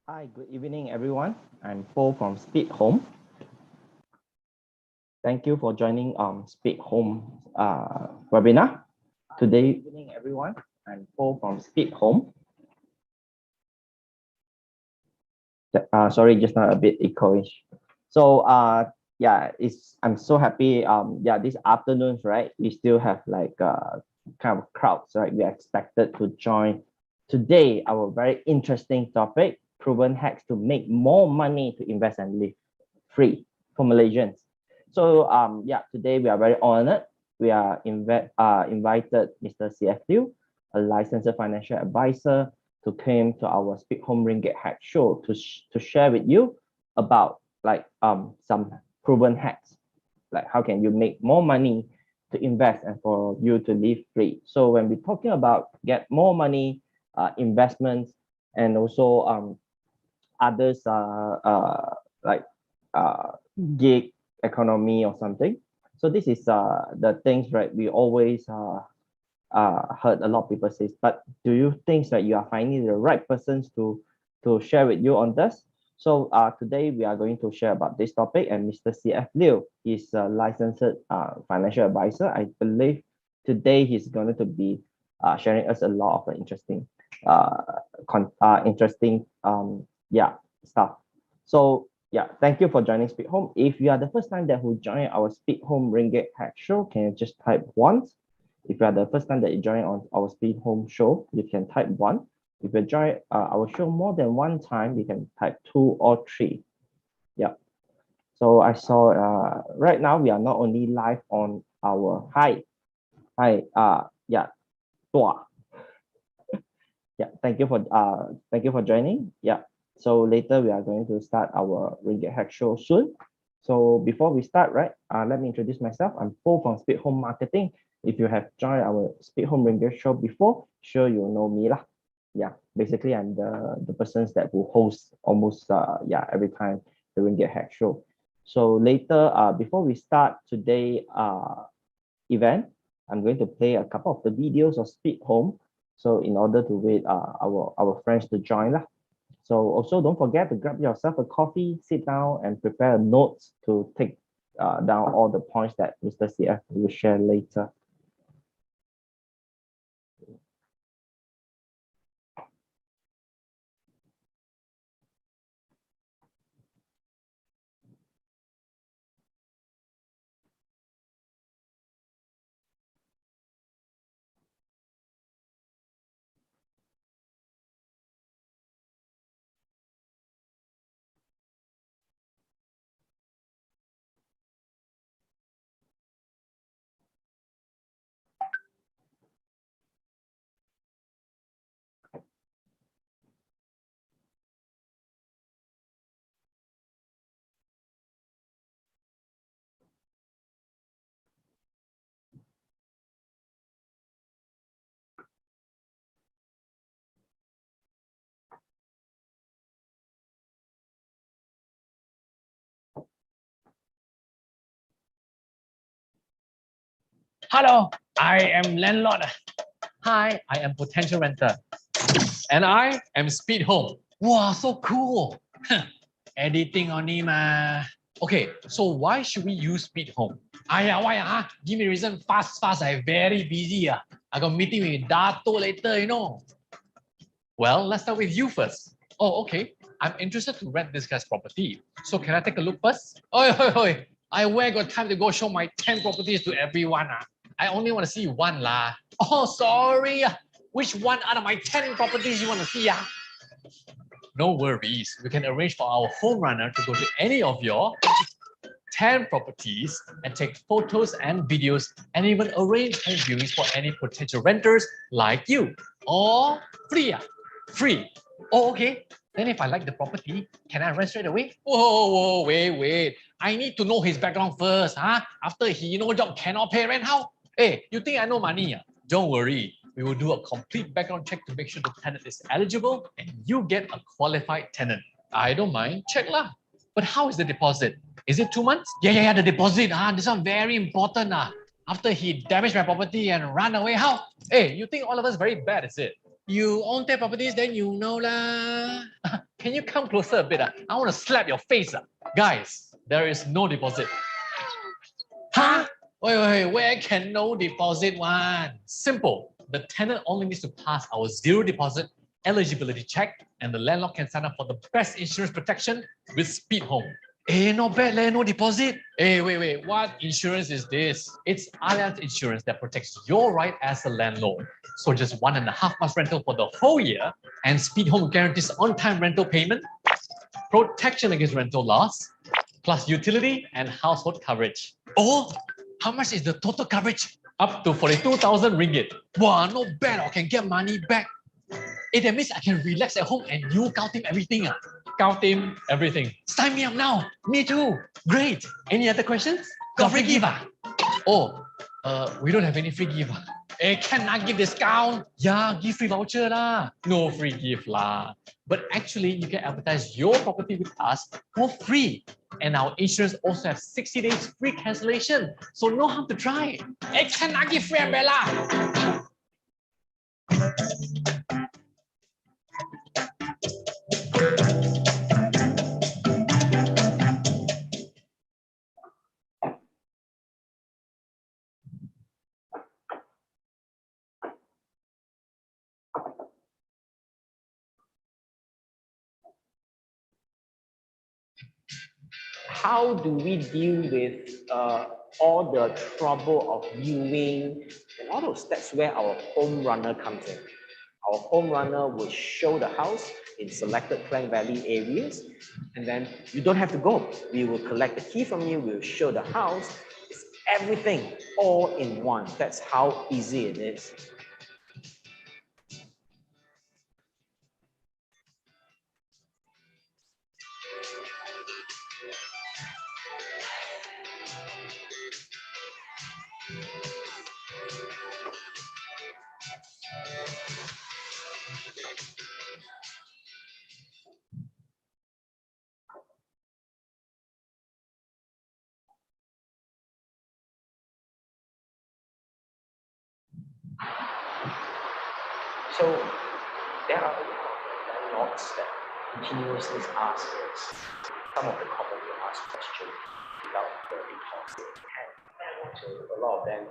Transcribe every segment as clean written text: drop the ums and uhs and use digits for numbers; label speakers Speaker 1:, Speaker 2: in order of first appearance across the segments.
Speaker 1: Hi, good evening, everyone. I'm Paul from 𝐴𝐡𝐞. Thank you for joining 𝐴𝐡𝐞 webinar. Today evening, everyone. I'm Paul from 𝐴𝐡𝐞. Sorry, just not a bit echoish. So yeah, I'm so happy. Yeah, this afternoon, right? We still have like kind of crowds, right? We are expected to join today. Our very interesting topic: proven hacks to make more money to invest and live free for Malaysians. So yeah, today we are very honored. We are invited Mr. CF Liu, a licensed financial advisor, to come to our 𝐴𝐡𝐞 RinggitHack Show to share with you about like some proven hacks, like how can you make more money to invest and for you to live free. So when we're talking about get more money, investments, and also others like gig economy or something. So this is the things, right? We always heard a lot of people say, but do you think that you are finding the right persons to share with you on this? So today we are going to share about this topic, and Mr. CF Liu is a licensed financial advisor. I believe today he's going to be sharing us a lot of interesting yeah, stuff. So yeah, thank you for joining 𝐴𝐡𝐞. If you are the first time that who join our 𝐴𝐡𝐞 RinggitHack Show, can you just type 1? If you are the first time that you join on our 𝐴𝐡𝐞 show, you can type 1. If you join our show more than one time, you can type 2 or 3. Yeah. So I saw right now we are not only live on our yeah, 𝐴𝐻𝐻. Yeah, thank you for joining. Yeah. So later we are going to start our RinggitHack Show soon. So before we start, right, let me introduce myself. I'm Paul from 𝐴𝐡𝐞 Marketing. If you have joined our 𝐴𝐡𝐞 Ringgit Show before, sure you know me lah. Yeah, basically I'm the persons that will host almost yeah, every time the RinggitHack Show. So later, before we start today event, I'm going to play a couple of the videos of 𝐴𝐡𝐞. So in order to wait our friends to join lah. So also don't forget to grab yourself a coffee, sit down and prepare notes to take down all the points that Mr. CF will share later.
Speaker 2: Hello, I am landlord. Hi, I am potential renter. And I am 𝐴𝐡𝐞. Wow, so cool. Editing only ma. Okay, so why should we use 𝐴𝐡𝐞? Why? Give me a reason fast. I very busy. I got meeting with Dato later, you know. Well, let's start with you first. Oh, okay. I'm interested to rent this guy's property. So can I take a look first? Oi. I where got time to go show my 10 properties to everyone. I only want to see one lah. Oh, sorry. Which one out of my 10 properties you want to see? No worries. We can arrange for our home runner to go to any of your 10 properties and take photos and videos and even arrange home viewings for any potential renters like you. Or free. Free. Oh, okay. Then if I like the property, can I rent straight away? Whoa, wait. I need to know his background first. After he no job, cannot pay rent, how? Hey, you think I know money? Don't worry. We will do a complete background check to make sure the tenant is eligible and you get a qualified tenant. I don't mind. Check lah. But how is the deposit? Is it 2 months? Yeah, the deposit. This one very important. After he damaged my property and ran away, how? Hey, you think all of us very bad, is it? You own that properties, then you know lah. Can you come closer a bit? I want to slap your face. Guys, there is no deposit. Huh? Wait, where can no deposit one? Simple. The tenant only needs to pass our zero deposit eligibility check, and the landlord can sign up for the best insurance protection with Speed Home. Not bad, no deposit. Wait, what insurance is this? It's Allianz Insurance that protects your right as a landlord. So just 1.5 months rental for the whole year, and Speed Home guarantees on-time rental payment, protection against rental loss, plus utility and household coverage. Oh, how much is the total coverage? Up to 42,000 ringgit. Wow, not bad. I can get money back. That means I can relax at home and you 𝐴𝐻𝐻 everything. 𝐴𝐻𝐻 everything. Sign me up now. Me too. Great. Any other questions? Got free gift? We don't have any free gift. Can I give discount? Yeah, give free voucher lah. No free gift lah. But actually, you can advertise your property with us for free. And our insurance also has 60 days free cancellation. So no harm to try. Can I give free umbrella?
Speaker 1: How do we deal with all the trouble of viewing and all those? That's where our home runner comes in. Our home runner will show the house in selected Klang Valley areas, and then you don't have to go. We will collect the key from you, we'll show the house. It's everything all in one. That's how easy it is. So there are landlords that continuously ask us some of the commonly asked questions without the deposit. So a lot of them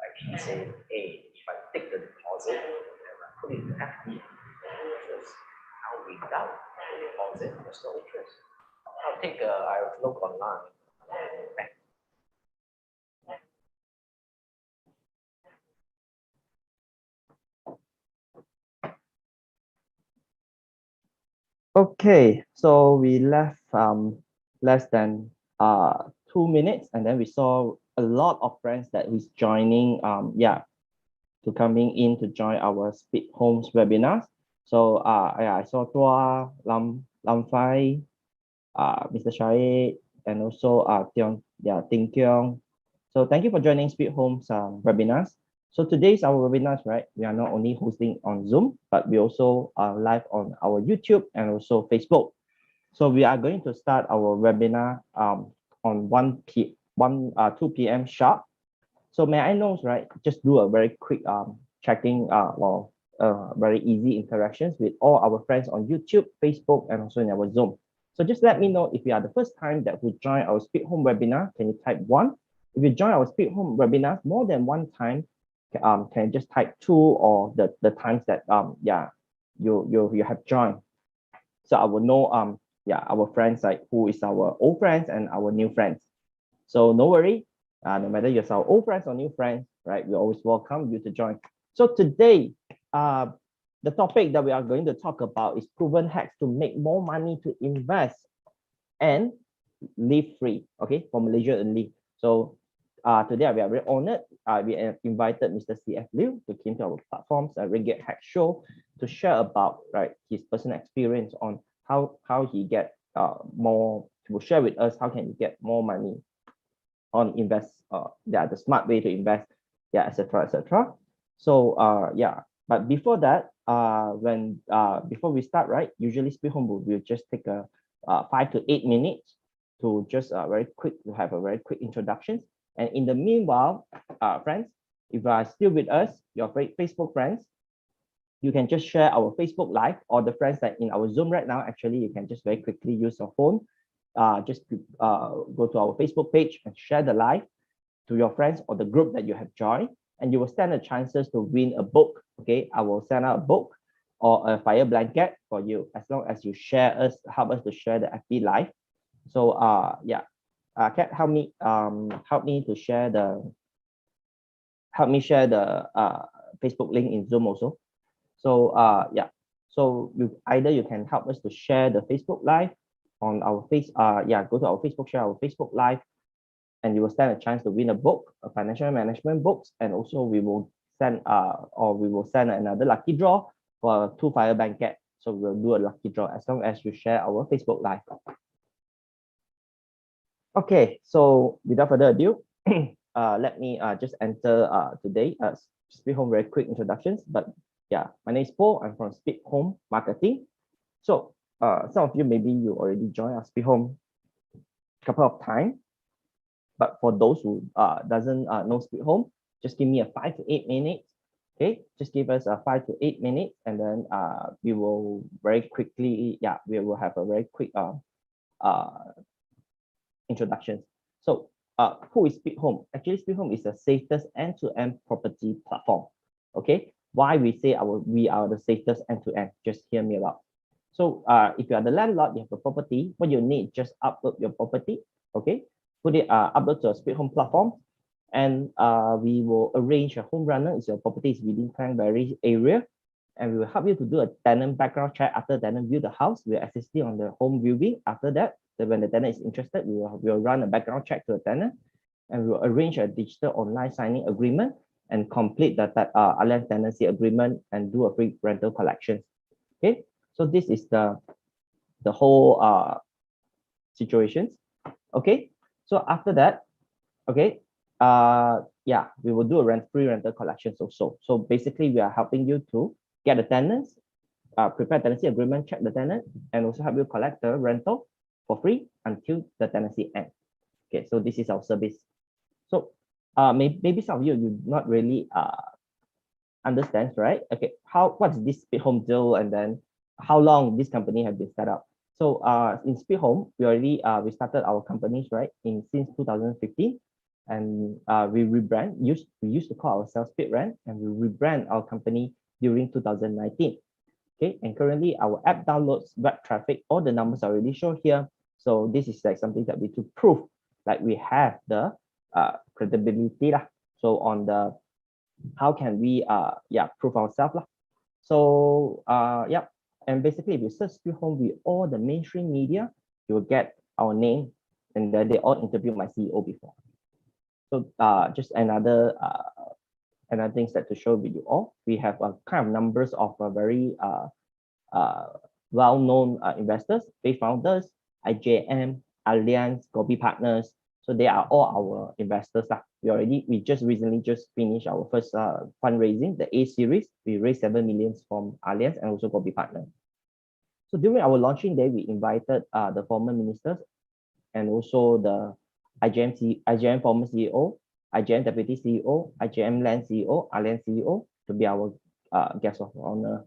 Speaker 1: actually say, hey, if I take the deposit and I put it in FD, interest. Now without the deposit, there's no interest. I'll look online. Okay, so we left less than 2 minutes, and then we saw a lot of friends that is joining to coming in to join our Speed Homes webinars. So I saw Lam Phai, Mr. Shai, and also 𝐴𝐻𝐻𝐿. So thank you for joining Speed Homes webinars. So today's our webinars, right? We are not only hosting on Zoom, but we also are live on our YouTube and also Facebook. So we are going to start our webinar on 2 p.m. sharp. So may I know, right? Just do a very quick checking very easy interactions with all our friends on YouTube, Facebook, and also in our Zoom. So just let me know if you are the first time that would join our Speed Home webinar. Can you type 1? If you join our Speed Home webinars more than one time, can you just type 2 or the times that you have joined, so I will know our friends, like who is our old friends and our new friends. So no worry, no matter you're our old friends or new friends, right? We always welcome you to join. So today, the topic that we are going to talk about is proven hacks to make more money to invest and live free. Okay, for Malaysia only. So today we are very honored. We have invited Mr. C.F. Liu to come to our platforms at RinggitHack Show to share about his personal experience on how he get more. To share with us how can he get more money on invest. The smart way to invest. Etc. etc. So but before that, before we start, right? Usually Speed Home will just take a 5 to 8 minutes to just have a very quick introduction. And in the meanwhile, friends, if you are still with us, your Facebook friends, you can just share our Facebook Live, or the friends that in our Zoom right now, actually, you can just very quickly use your phone. Just go to our Facebook page and share the live to your friends or the group that you have joined, and you will stand a chances to win a book. Okay, I will send out a book or a fire blanket for you as long as you help us to share the FB Live. So yeah, Kat, help me to share the Facebook link in Zoom also. So yeah, so you can help us to share the Facebook Live on our go to our Facebook, share our Facebook Live, and you will stand a chance to win a book, a financial management books, and also we will send another lucky draw for 2 fire blanket. So we'll do a lucky draw as long as you share our Facebook Live. Okay, so without further ado, let me just enter today Speed Home very quick introductions. But yeah, my name is Paul. I'm from Speed Home Marketing. So some of you, maybe you already joined our Speed Home a couple of times. But for those who doesn't know Speed Home, just give me a 5 to 8 minutes. Okay, just give us a 5 to 8 minutes, and then we will very quickly, we will have a very quick introductions. So who is Speed Home? Actually, Speed Home is the safest end-to-end property platform. Okay, why we say we are the safest end-to-end? Just hear me out. So if you are the landlord, you have a property, what you need, just upload your property. Okay, put it upload to a Speed Home platform, and we will arrange a home runner if your property is within Cranberry area, and we will help you to do a tenant background check after tenant view the house. We'll assist you on the home viewing. After that, when the tenant is interested, we will run a background check to the tenant, and we will arrange a digital online signing agreement and complete the alliance tenancy agreement and do a free rental collection. Okay, so this is the whole situations. Okay, so after that, okay, yeah, we will do a free rental collections also. So basically, we are helping you to get the tenants, prepare tenancy agreement, check the tenant, and also help you collect the rental for free until the tenancy ends. Okay, so this is our service. So maybe some of you not really understands, right? Okay, what's this Speed Home deal, and then how long this company has been set up? So in Speed Home, we already we started our companies right since 2015, and we used to call ourselves Speed Rent, and we rebrand our company during 2019. Okay, and currently our app downloads, web traffic, all the numbers are already shown here. So this is like something that we to prove like we have the credibility lah. So on the how can we prove ourselves lah. So yeah, and basically if you search Speed Home with all the mainstream media, you will get our name, and then they all interviewed my CEO before. So just another things that to show with you all, we have a kind of numbers of very well-known investors, big founders, IJM, Allianz, Gobi Partners. So they are all our investors. We just recently finished our first fundraising, the A series. We raised 7 million from Allianz and also Gobi Partners. So during our launching day, we invited the former ministers and also the IJM former CEO, IJM Deputy CEO, IJM Land CEO, Allianz CEO to be our guest of honor.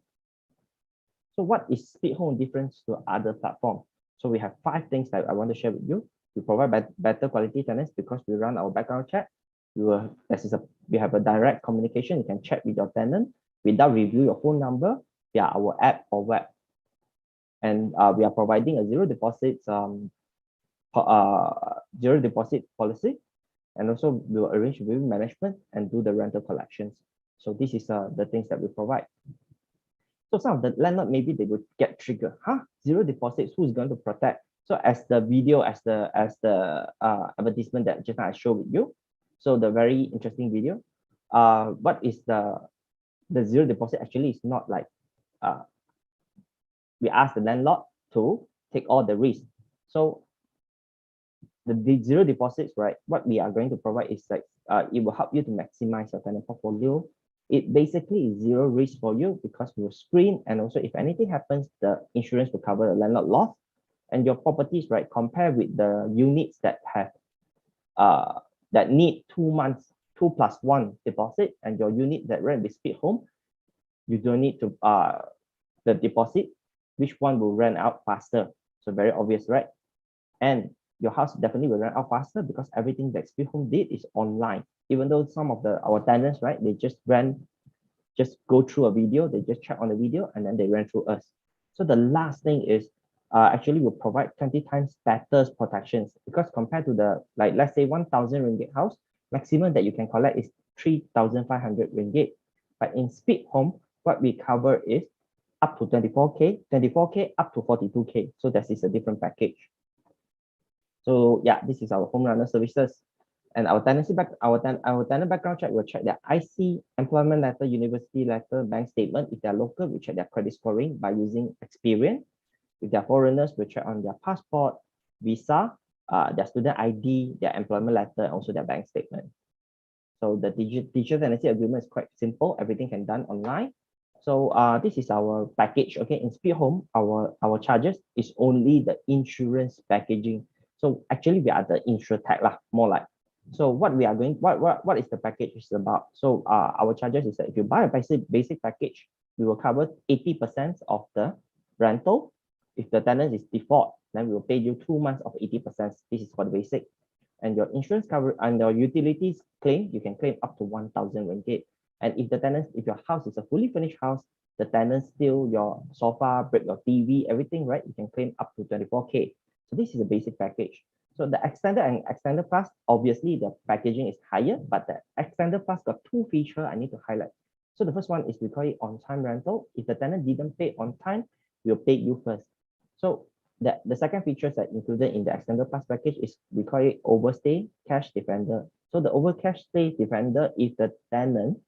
Speaker 1: So what is Speed Home difference to other platforms? So we have 5 things that I want to share with you. We provide better quality tenants because we run our background check. We have a direct communication. You can check with your tenant without review your phone number via our app or web. And we are providing a zero deposit policy. And also we will arrange viewing management and do the rental collections. So this is the things that we provide. So some of the landlord, maybe they would get triggered. Zero deposits, who's going to protect? So as the video, as the advertisement that just now I showed with you. So the very interesting video. What is the zero deposit? Actually, it's not like we ask the landlord to take all the risk. So the zero deposits, right? What we are going to provide is like it will help you to maximize your tenant portfolio. It basically is zero risk for you because we will screen, and also if anything happens, the insurance will cover the landlord loss. And your properties, right, compare with the units that have that need 2 months, 2+1 deposit, and your unit that rent with Speed Home, you don't need to the deposit, which one will rent out faster. So very obvious, right? And your house definitely will rent out faster because everything that 𝐓𝐻ome did is online. Even though some of our tenants, right, they just go through a video, they just check on the video and then they rent through us. So the last thing is actually will provide 20 times better protections, because compared to the, like, let's say 1,000 ringgit house, maximum that you can collect is 3,500 ringgit. But in 𝐓𝐻ome, what we cover is up to 24K up to 42K. So that is a different package. So yeah, this is our home runner services. And our tenant background check will check their IC, employment letter, university letter, bank statement. If they're local, we check their credit scoring by using Experian. If they're foreigners, we check on their passport, visa, their student ID, their employment letter, and also their bank statement. So the digital tenancy agreement is quite simple. Everything can be done online. So this is our package. Okay, in 𝐓𝐻ome, our charges is only the insurance packaging. So actually, we are the InsurTech lah, more like. So what is the package is about? So our charges is that if you buy a basic package, we will cover 80% of the rental. If the tenant is default, then we will pay you 2 months of 80%. This is for the basic. And your insurance cover and your utilities claim, you can claim up to 1,000 ringgit. And if your house is a fully furnished house, the tenant steal your sofa, break your TV, everything, right? You can claim up to 24K. So this is a basic package. So the extended and extended plus, obviously the packaging is higher, but the extended plus got 2 features I need to highlight. So the first one is we call it on-time rental. If the tenant didn't pay on time, we'll pay you first. So the second feature that included in the extended plus package is we call it overstay cash defender. So the overstay defender, if the tenant,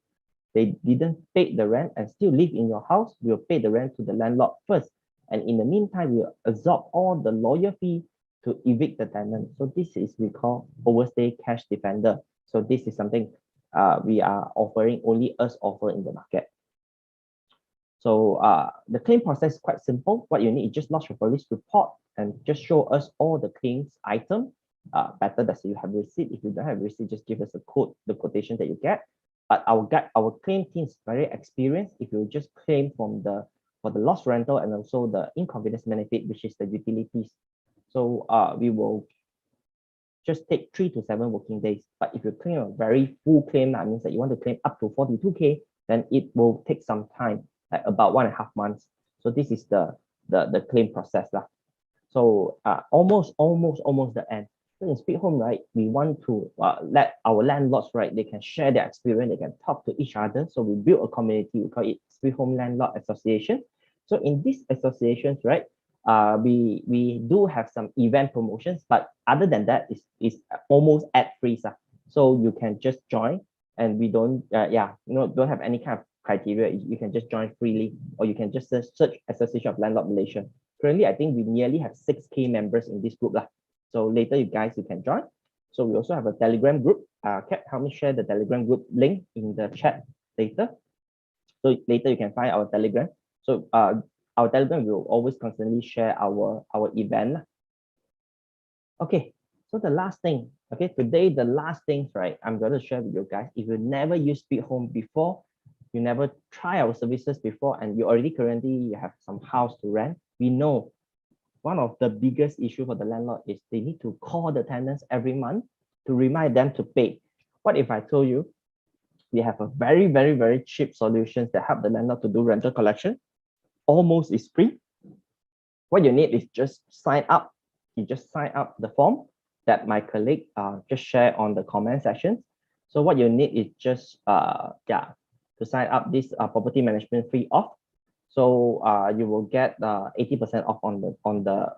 Speaker 1: they didn't pay the rent and still live in your house, we'll pay the rent to the landlord first. And in the meantime, we'll absorb all the lawyer fee to evict the tenant. So this is we call overstay cash defender. So this is something we are offering, only us offer in the market. So the claim process is quite simple. What you need is just lodge a police report and just show us all the claims item. Better that you have receipt. If you don't have receipt, just give us a code, the quotation that you get. But our claim team is very experienced. If you just claim for the lost rental and also the inconvenience benefit, which is the utilities. So we will just take 3 to 7 working days. But if you claim a very full claim, that means that you want to claim up to 42K, then it will take some time, like about 1.5 months. So this is the claim process lah. So almost the end. So in 𝐓𝐻ome, right, we want to let our landlords, right, they can share their experience, they can talk to each other. So we build a community, we call it 𝐓𝐻ome Landlord Association. So in these associations, right, we do have some event promotions, but other than that, is almost ad-free. So you can just join, and we don't don't have any kind of criteria. You can just join freely, or you can just search Association of Landlord Malaysia. Currently, I think we nearly have 6K members in this group lah. So later, you can join. So we also have a Telegram group. Kat, help me share the Telegram group link in the chat later. So later you can find our Telegram. So our Telegram will always constantly share our event. Okay, so the last thing, okay, today the last things, right, I'm going to share with you guys. If you never used 𝐓𝐻ome before, you never try our services before, and you already currently have some house to rent, we know one of the biggest issue for the landlord is they need to call the tenants every month to remind them to pay. What if I told you we have a very, very, very cheap solutions that help the landlord to do rental collection? Almost is free. What you need is just sign up. You just sign up the form that my colleague just shared on the comment section. So what you need is just to sign up this property management fee off. So you will get 80% off on the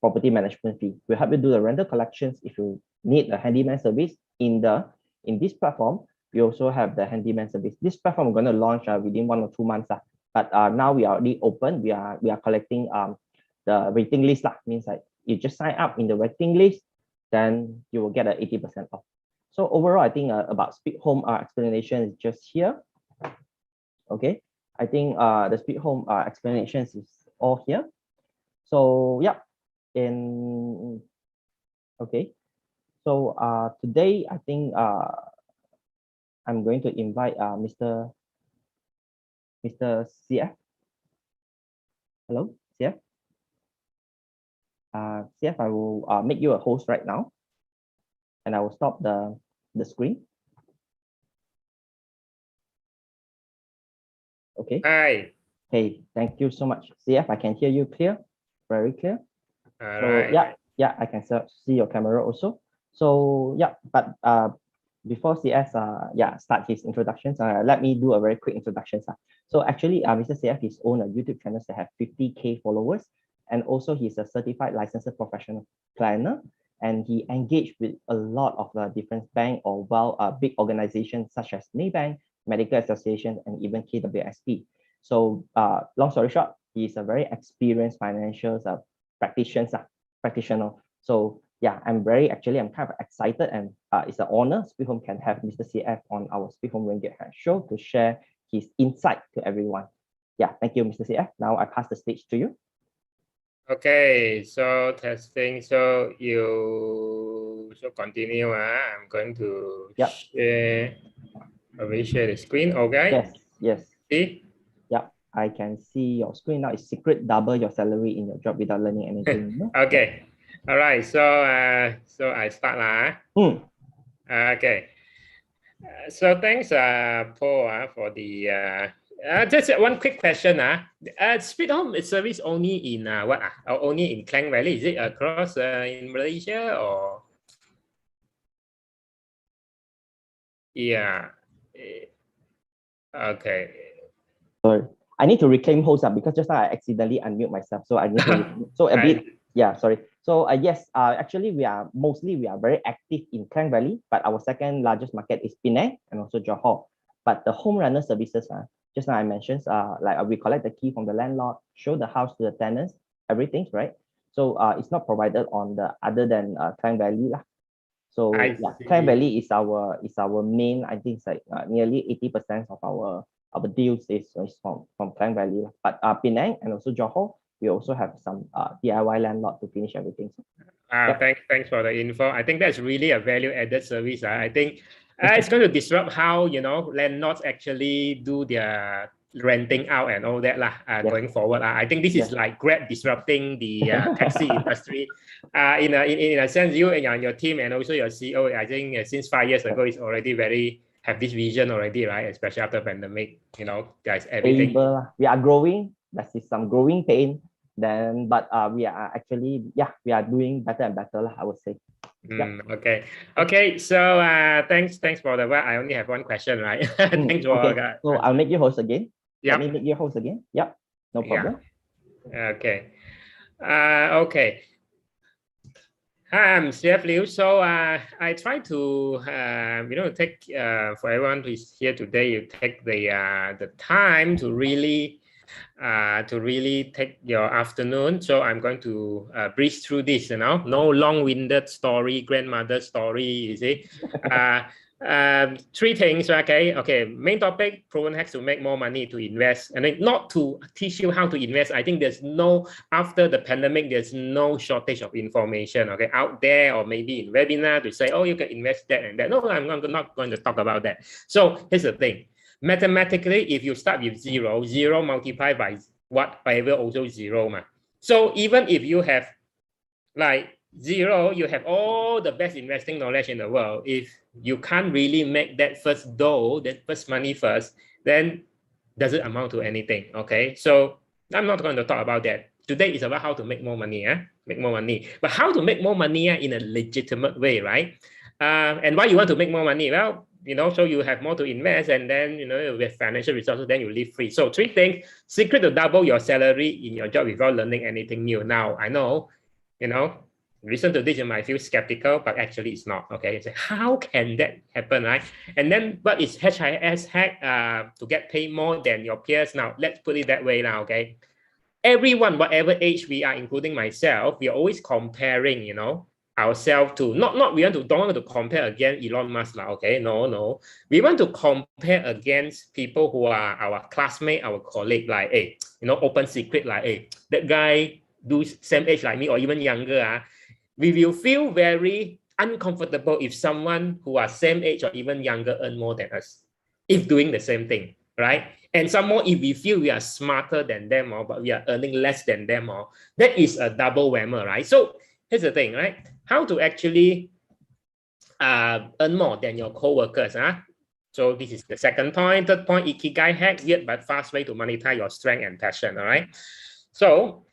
Speaker 1: property management fee. We'll help you do the rental collections. If you need a handyman service in this platform, we also have the handyman service. This platform we're going to launch within 1 or 2 months. But now we are already open. We are collecting the waiting list lah. Means like you just sign up in the waiting list, then you will get 80% off. So overall, I think about 𝐓𝐻ome explanation is just here. Okay, I think the 𝐓𝐻ome explanations is all here. So yeah, okay. So today I think I'm going to invite Mr. Mr. CF. Hello, CF. CF, I will make you a host right now, and I will stop the screen. Okay.
Speaker 3: Hi.
Speaker 1: Hey, thank you so much. CF, I can hear you clear, very clear.
Speaker 3: All
Speaker 1: So
Speaker 3: right.
Speaker 1: yeah, I can see your camera also. So yeah, but before CS start his introductions, let me do a very quick introduction. So actually, Mr. CF is own a YouTube channel that have 50K followers, and also he's a certified licensed professional planner, and he engaged with a lot of different bank or big organizations such as Maybank, Medical Association, and even KWSP. So long story short, he is a very experienced financial practitioner. So yeah, I'm kind of excited, and it's an honor Speed Home can have Mr. CF on our Speed Home RinggitHack show to share his insight to everyone. Yeah, thank you, Mr. CF. Now I pass the stage to you.
Speaker 3: Okay, so testing. So you continue. I'm going to share. I will share the screen. Okay.
Speaker 1: Yes.
Speaker 3: See?
Speaker 1: Yeah, I can see your screen now. It's secret double your salary in your job without learning anything. No?
Speaker 3: Okay. All right. So so I start lah. Okay. So thanks, Paul, for the. Just one quick question. Speed Home is service only in what? Only in Klang Valley? Is it across in Malaysia or? Yeah. Okay.
Speaker 1: Sorry, I need to reclaim host because just now I accidentally unmute myself. So I need to. So a bit. Yeah. Sorry. So yes. Actually, we are very active in Klang Valley, but our second largest market is Penang and also Johor. But the home runner services, just now I mentioned, like we collect the key from the landlord, show the house to the tenants, everything, right? So it's not provided on the other than Klang Valley lah. So yeah, Klang Valley is our main. I think it's like nearly 80% of our deals is from Klang Valley. But Penang and also Johor, we also have some DIY landlord to finish everything.
Speaker 3: Thanks for the info. I think that's really a value-added service. I think it's going to disrupt how landlords actually do their renting out and all that going forward. I think this is like Grab disrupting the taxi industry. In a sense, you and your team and also your CEO, I think since 5 years ago, is already have this vision already, right? Especially after pandemic, guys, everything.
Speaker 1: We are growing. That is some growing pain. Then, but we are actually, we are doing better and better, I would say.
Speaker 3: Okay. So thanks for the. I only have one question, right? Thanks for.
Speaker 1: So I'll make you host again. Let me make you host again. Yep. No problem.
Speaker 3: Okay. Okay. Hi, I'm CF Liu. So I try to take for everyone who is here today, you take the time to really take your afternoon. So I'm going to breeze through this, no long-winded story, grandmother story, you see. Three things, okay. Main topic, proven hacks to make more money to invest. And then not to teach you how to invest. I think after the pandemic, there's no shortage of information, okay, out there, or maybe in webinar to say, oh, you can invest that and that. No, I'm not going to talk about that. So here's the thing. Mathematically, if you start with zero multiplied by whatever, also zero. So even if you have like zero, you have all the best investing knowledge in the world. If you can't really make that first dough, that first money first, then does it amount to anything? Okay, so I'm not going to talk about that. Today is about how to make more money, make more money. But how to make more money in a legitimate way, right? And why you want to make more money? Well, so you have more to invest, and then with financial resources, then you live free. So three things: secret to double your salary in your job without learning anything new. Now I know, listen to this, you might feel skeptical, but actually it's not. Okay, so how can that happen, right? And then what is HIS hack to get paid more than your peers? Now let's put it that way now. Okay, everyone, whatever age we are, including myself, we are always comparing, ourselves to we don't want to compare against Elon Musk, okay? No. We want to compare against people who are our classmate, our colleague, like, hey, open secret, like, hey, that guy do same age like me or even younger. We will feel very uncomfortable if someone who are same age or even younger earn more than us, if doing the same thing, right? And some more, if we feel we are smarter than them, or but we are earning less than them, or that is a double whammy, right? So here's the thing, right? How to actually earn more than your co-workers, huh? So this is the second point. Third point, Ikigai hack, weird but fast way to monetize your strength and passion, all right? So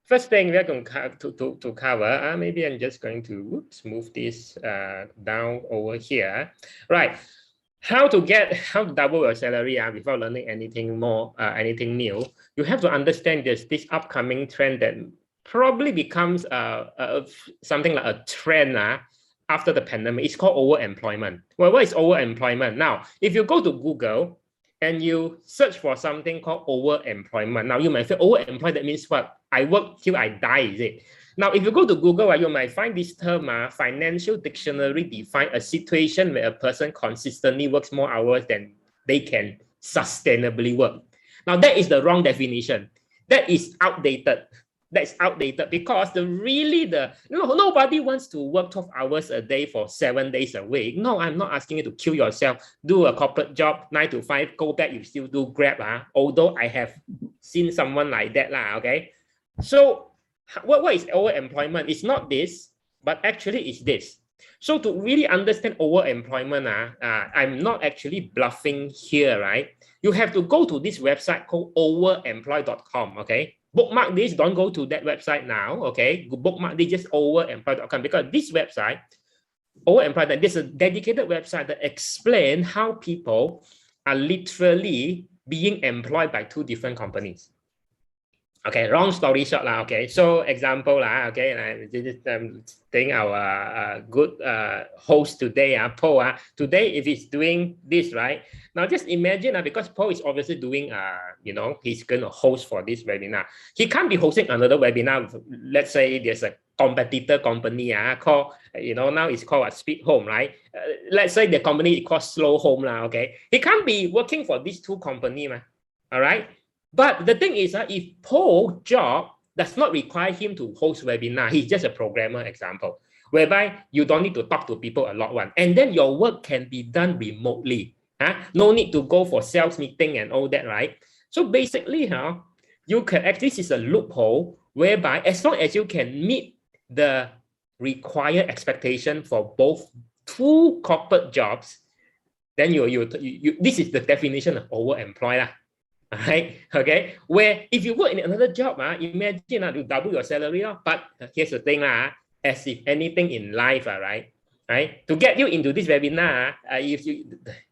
Speaker 3: first thing we're going to cover, maybe I'm just going to move this down over here, right? How to double your salary without learning anything more, anything new. You have to understand this upcoming trend that probably becomes something like a trend after the pandemic. It's called overemployment. Well, what is overemployment? Now, if you go to Google and you search for something called overemployment, now you might say overemployed, that means what? I work till I die, is it? Now, if you go to Google, you might find this term, financial dictionary define a situation where a person consistently works more hours than they can sustainably work. Now, that is the wrong definition. That is outdated. That's outdated because nobody wants to work 12 hours a day for 7 days a week. No, I'm not asking you to kill yourself, do a corporate job, 9 to 5, go back, you still do Grab. Although I have seen someone like that, okay? So what is overemployment? It's not this, but actually it's this. So to really understand overemployment, I'm not actually bluffing here, right? You have to go to this website called overemployed.com, okay? Bookmark this, don't go to that website now, okay? Bookmark this, just overemployed.com, because this website, overemployed, there's a dedicated website that explains how people are literally being employed by 2 different companies. Okay, long story short, okay. So example, okay, and this is thing our good host today, Paul. Today, if he's doing this, right? Now just imagine, because Paul is obviously doing, he's going to host for this webinar. He can't be hosting another webinar. Let's say there's a competitor company called, now it's called a Speed Home, right? Let's say the company is called Slow Home, okay. He can't be working for these 2 companies, all right? But the thing is, if Paul's job does not require him to host webinar, he's just a programmer example, whereby you don't need to talk to people a lot, and then your work can be done remotely. No need to go for sales meeting and all that, right? So basically, you can actually, this is a loophole whereby as long as you can meet the required expectation for both 2 corporate jobs, then this is the definition of overemployed. Right? Okay. Where if you work in another job, imagine you double your salary. But here's the thing, as if anything in life, right? To get you into this webinar,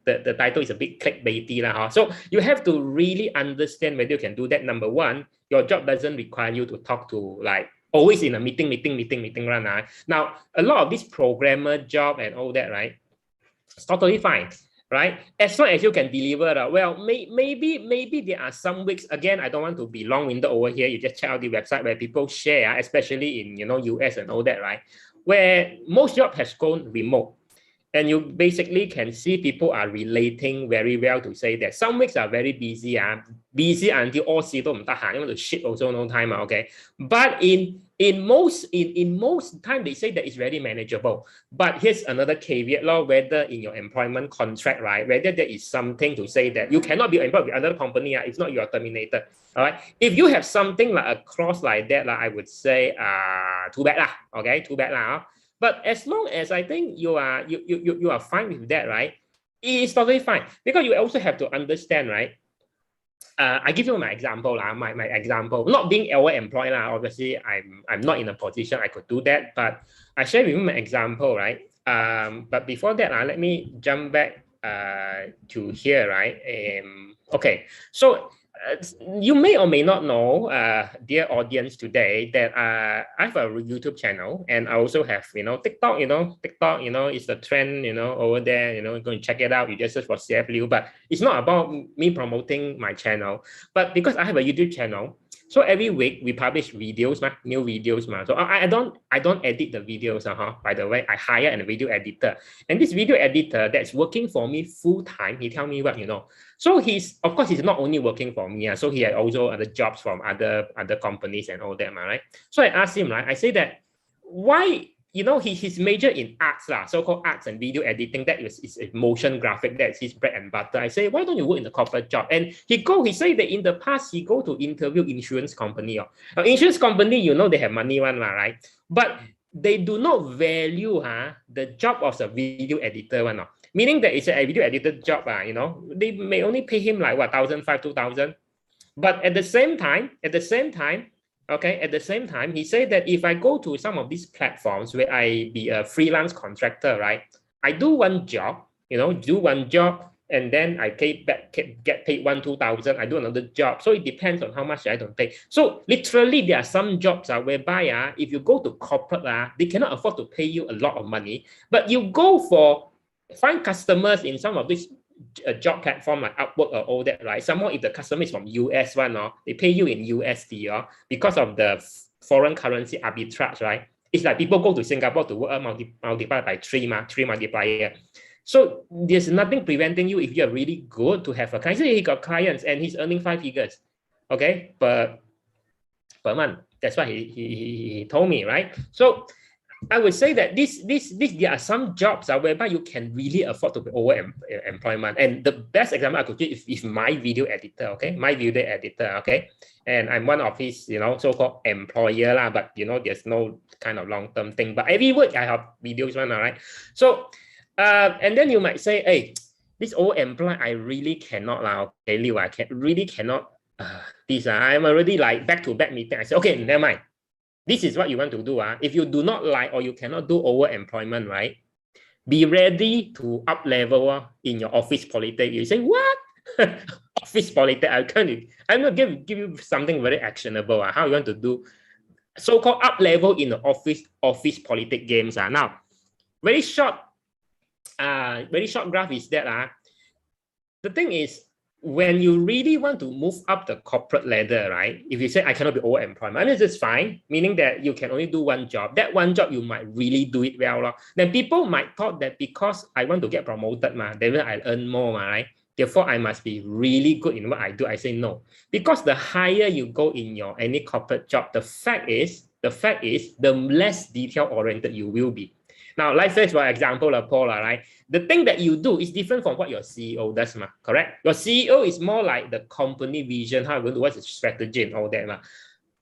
Speaker 3: the title is a bit clickbaity, so you have to really understand whether you can do that. Number one, your job doesn't require you to talk to always in a meeting run. Now, a lot of this programmer job and all that, right? It's totally fine. Right, as long as you can deliver. Well, maybe there are some weeks. Again, I don't want to be long-winded over here. You just check out the website where people share, especially in US and all that, right? Where most jobs has gone remote, and you basically can see people are relating very well to say that some weeks are very busy, busy until all see都唔得閒，因為 shit also no time, okay. But in most time they say that it's very manageable. But here's another caveat, whether in your employment contract, right, whether there is something to say that you cannot be employed with another company, if not you are terminated. All right. If you have something like a clause like that, I would say too bad, okay, too bad. But as long as I think you are fine with that, right, it is totally fine. Because you also have to understand, right? I give you my example, my example. Not being overemployed, obviously I'm not in a position I could do that, but I share with you my example, right? But before that, let me jump back to here, right? Okay, so you may or may not know, dear audience today, that I have a YouTube channel, and I also have, TikTok, TikTok, is the trend, over there, go and check it out. You just search for CF Liu, but it's not about me promoting my channel, but because I have a YouTube channel, so every week we publish videos, new videos, so I don't edit the videos, by the way. I hire a video editor, and this video editor that's working for me full time, he tell me what, so of course he's not only working for me, so he had also other jobs from other companies and all that, right? So I asked him, right, I say that, why you know, he's major in arts, so-called arts and video editing. That is a motion graphic. That's his bread and butter. I say, why don't you work in the corporate job? And he say that in the past, he go to interview insurance company. Now, insurance company, you know, they have money one, right? But they do not value the job of the video editor one. Meaning that it's a video editor job, you know, they may only pay him like what, 1,500, 2,000. But at the same time, he said that if I go to some of these platforms where I be a freelance contractor, right? I do one job, you know, and then I get paid 1,000, 2,000. I do another job. So it depends on how much I don't pay. So literally there are some jobs whereby if you go to corporate, they cannot afford to pay you a lot of money. But you go for find customers in some of these job platform like Upwork or all that, right? Somehow if the customer is from US one, they pay you in USD because of the foreign currency arbitrage, right? It's like people go to Singapore to work multiplied by 3 multiplier. So there's nothing preventing you if you're really good to have a client. So he got clients and he's earning 5 figures, okay, per month. That's what he told me, right? So I would say that there are some jobs whereby you can really afford to be overemployment. And the best example I could give is my video editor, okay? My video editor, okay? And I'm one of his, you know, so-called employer, but, you know, there's no kind of long-term thing. But every week I have videos one, all right? So, and then you might say, hey, this old employee, I really cannot, okay, Liu, I really cannot, I'm already like back-to-back meeting. I say, okay, never mind. This is what you want to do. If you do not like or you cannot do overemployment, right? Be ready to up level in your office politics. You say, what? Office politics? I'm going to give you something very actionable. How you want to do so-called up level in the office politics games. Now, very short graph is that the thing is, when you really want to move up the corporate ladder, right? If you say, I cannot be overemployment, I mean, it's fine, meaning that you can only do one job. That one job, you might really do it well. Then people might thought that because I want to get promoted, then I earn more, right? Therefore, I must be really good in what I do. I say no. Because the higher you go in any corporate job, the fact is, the less detail-oriented you will be. Now, let's say, for example, Paul, right? The thing that you do is different from what your CEO does, correct? Your CEO is more like the company vision, how you're going to do, what's the strategy and all that.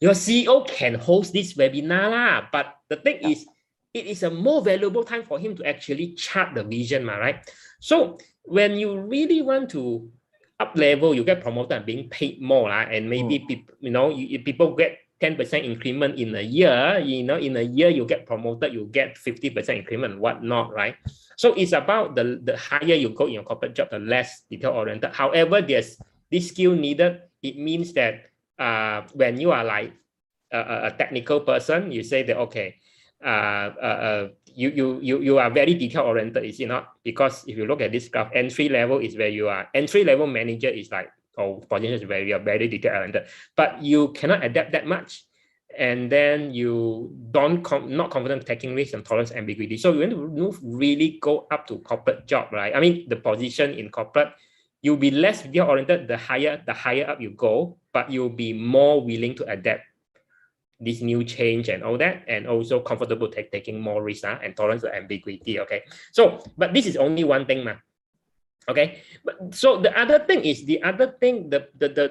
Speaker 3: Your CEO can host this webinar, but the thing is, it is a more valuable time for him to actually chart the vision, right? So when you really want to up level, you get promoted and being paid more, and maybe people get 10% increment in a year, in a year you get promoted, you get 50% increment, whatnot, right? So it's about the higher you go in your corporate job, the less detail-oriented. However, there's this skill needed. It means that when you are like a technical person, you say that, okay, you are very detail-oriented, is it not? Because if you look at this graph, entry level is where you are. Entry level manager is like, position is where you are very detail-oriented, but you cannot adapt that much. And then you not confident taking risks and tolerance ambiguity. So you want to really go up to corporate job, right? I mean, the position in corporate, you'll be less detail-oriented the higher up you go, but you'll be more willing to adapt this new change and all that, and also comfortable taking more risks and tolerance to ambiguity, okay? So, but this is only one thing, okay, but so the other thing is the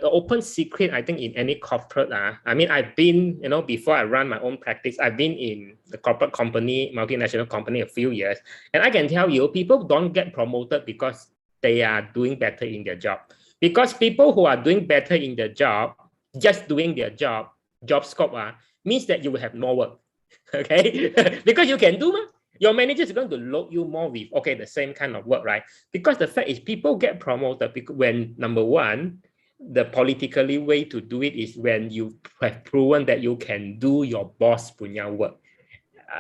Speaker 3: open secret, I think, in any corporate, I mean, I've been, before I run my own practice, I've been in the corporate company, multinational company a few years, and I can tell you, people don't get promoted because they are doing better in their job. Because people who are doing better in their job, just doing their job scope, means that you will have more work, okay? Because you can do. Your manager is going to load you more with, okay, the same kind of work, right? Because the fact is, people get promoted when, number one, the politically way to do it is when you have proven that you can do your boss punya work.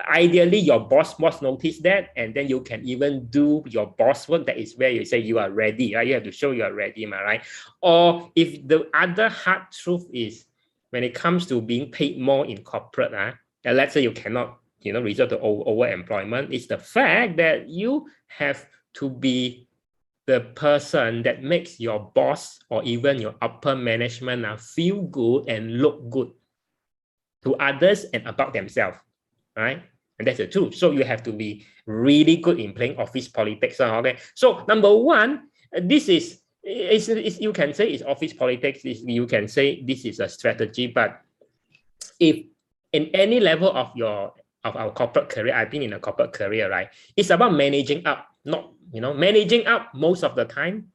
Speaker 3: Ideally, your boss must notice that, and then you can even do your boss work. That is where you say you are ready, right? You have to show you are ready, right? Or if the other hard truth is, when it comes to being paid more in corporate, and let's say you cannot result to overemployment, is the fact that you have to be the person that makes your boss or even your upper management feel good and look good to others and about themselves, right? And that's the truth. So you have to be really good in playing office politics. Okay. So number one, this is you can say it's office politics. You can say this is a strategy. But if in any level of our corporate career, I've been in a corporate career, right? It's about managing up, not managing up most of the time.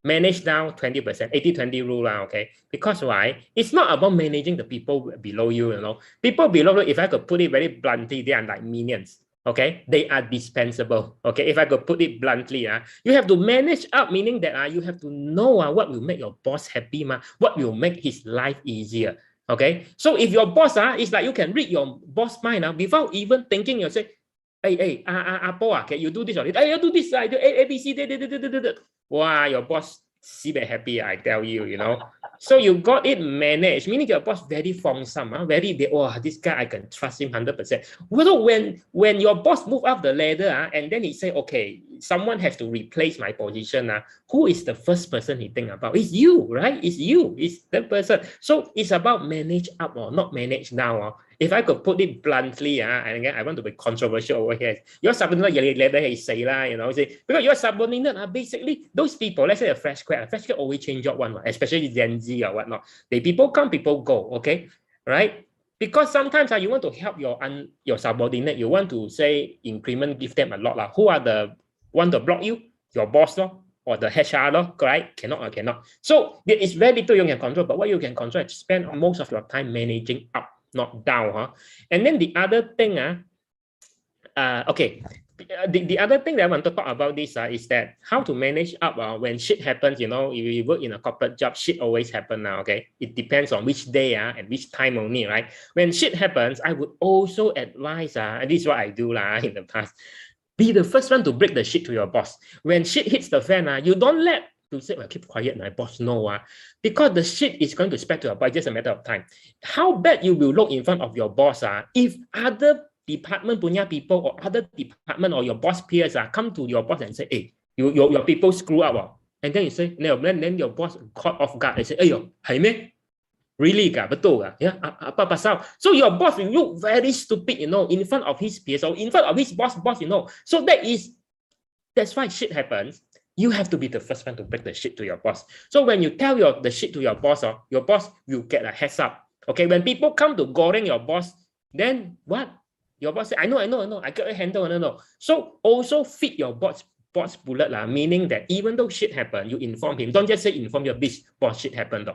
Speaker 3: Manage down 20%, 80-20 rule, okay? Because why? It's not about managing the people below you, People below you, if I could put it very bluntly, they are like minions, okay? They are dispensable, okay? If I could put it bluntly, you have to manage up, meaning that you have to know what will make your boss happy, what will make his life easier, okay? So if your boss, it's like you can read your boss' mind without even thinking, you say, hey, Apo, can you do this or this? Hey, you do this, I do A, B, C, D. Wow, your boss very happy, I tell you, So you got it managed, meaning your boss very fengsam, this guy, I can trust him 100%. Well, when your boss move up the ladder, and then he say, okay, someone has to replace my position, who is the first person he think about? It's you, right? It's you, it's that person. So it's about manage up or not manage down. If I could put it bluntly, and again, I want to be controversial over here. Your subordinate later he say because your subordinate basically those people. Let's say a fresh grad always change job one, especially Gen Z or whatnot. The people come, people go. Okay, right? Because sometimes you want to help your subordinate. You want to say increment, give them a lot. Who are the one to block you? Your boss or the HR right? Cannot. So there is very little you can control. But what you can control is spend most of your time managing up, not down. And then the other thing, okay, the other thing that I want to talk about this is that how to manage up when shit happens. If you work in a corporate job, shit always happen now. Okay, it depends on which day and which time only, right? When shit happens, I would also advise, and this is what I do in the past. Be the first one to break the shit to your boss. When shit hits the fan, you don't let to say, well, keep quiet, my boss know, because the shit is going to spread to your boss, just a matter of time. How bad you will look in front of your boss if other department punya people or other department or your boss peers come to your boss and say, hey, your people screw up. And then you say, no, then your boss caught off guard and say, hey, hai meh? Really betul ya? Apa pasal? So your boss will look very stupid, in front of his peers or in front of his boss, So that's why shit happens. You have to be the first one to break the shit to your boss. So when you tell the shit to your boss will get a heads up. Okay, when people come to goreng your boss, then what? Your boss say, I know, I got a handle, no. So also fit your boss bullet, meaning that even though shit happen, you inform him. Don't just say inform your boss shit happened.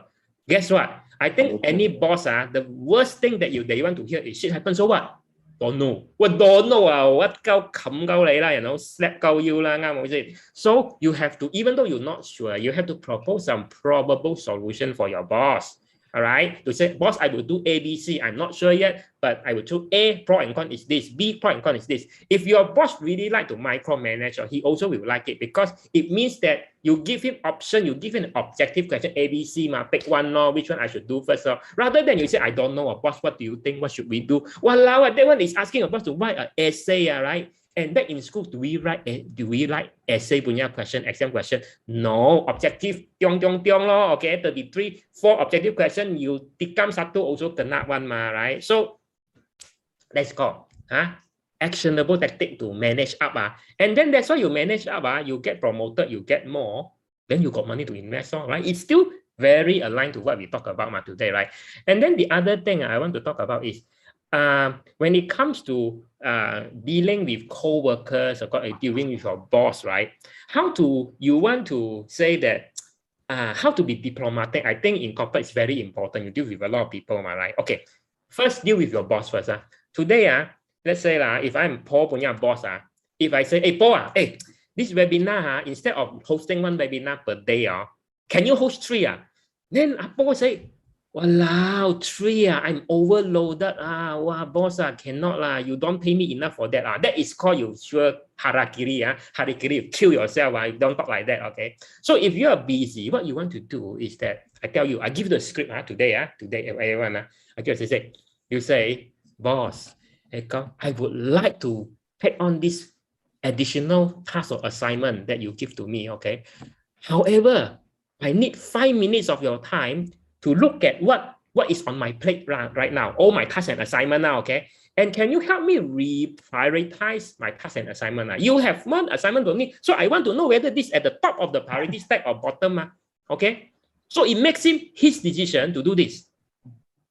Speaker 3: Guess what? I think any boss, the worst thing that you want to hear is shit happens, so what? Don't know. What don't know? What 𝐶𝐞 slap 𝐶𝐞. So you have to, even though you're not sure, you have to propose some probable solution for your boss. All right, to say, boss, I will do A, B, C. I'm not sure yet, but I will do A, pro and con is this, B, pro and con is this. If your boss really like to micromanage, he also will like it because it means that you give him option, you give him an objective question, A, B, C, pick one, which one I should do first. Rather than you say, I don't know, boss, what do you think? What should we do? Walao, that one is asking a boss to write an essay, right? And back in school, do we write essay punya question, exam question? No, objective tiong lo. Okay, 33, 4 objective question, you tikam satu also kena one right? So let's go. Actionable tactic to manage up. And then that's why you manage up, you get promoted, you get more, then you got money to invest, right? It's still very aligned to what we talk about today, right? And then the other thing I want to talk about is when it comes to dealing with co-workers or dealing with your boss, right? You want to say that how to be diplomatic. I think in corporate it's very important. You deal with a lot of people, right? Okay, first deal with your boss first. Today, let's say if I'm Paul punya boss, if I say, hey Paul, hey, this webinar, instead of hosting one webinar per day, can you host 3? Then Paul say, walao, 3, I'm overloaded. Wow, boss, cannot you don't pay me enough for that. That is called you sure harakiri. Harakiri, you kill yourself. You don't talk like that. Okay. So if you are busy, what you want to do is that I tell you, I give you the script today. Today, everyone. I just say, you say, boss, I would like to take on this additional task or assignment that you give to me. Okay. However, I need 5 minutes of your time to look at what what is on my plate right now, all my tasks and assignment now, okay? And can you help me reprioritize my task and assignment? You have one assignment to me, so I want to know whether this at the top of the priority stack or bottom, okay? So it makes him his decision to do this.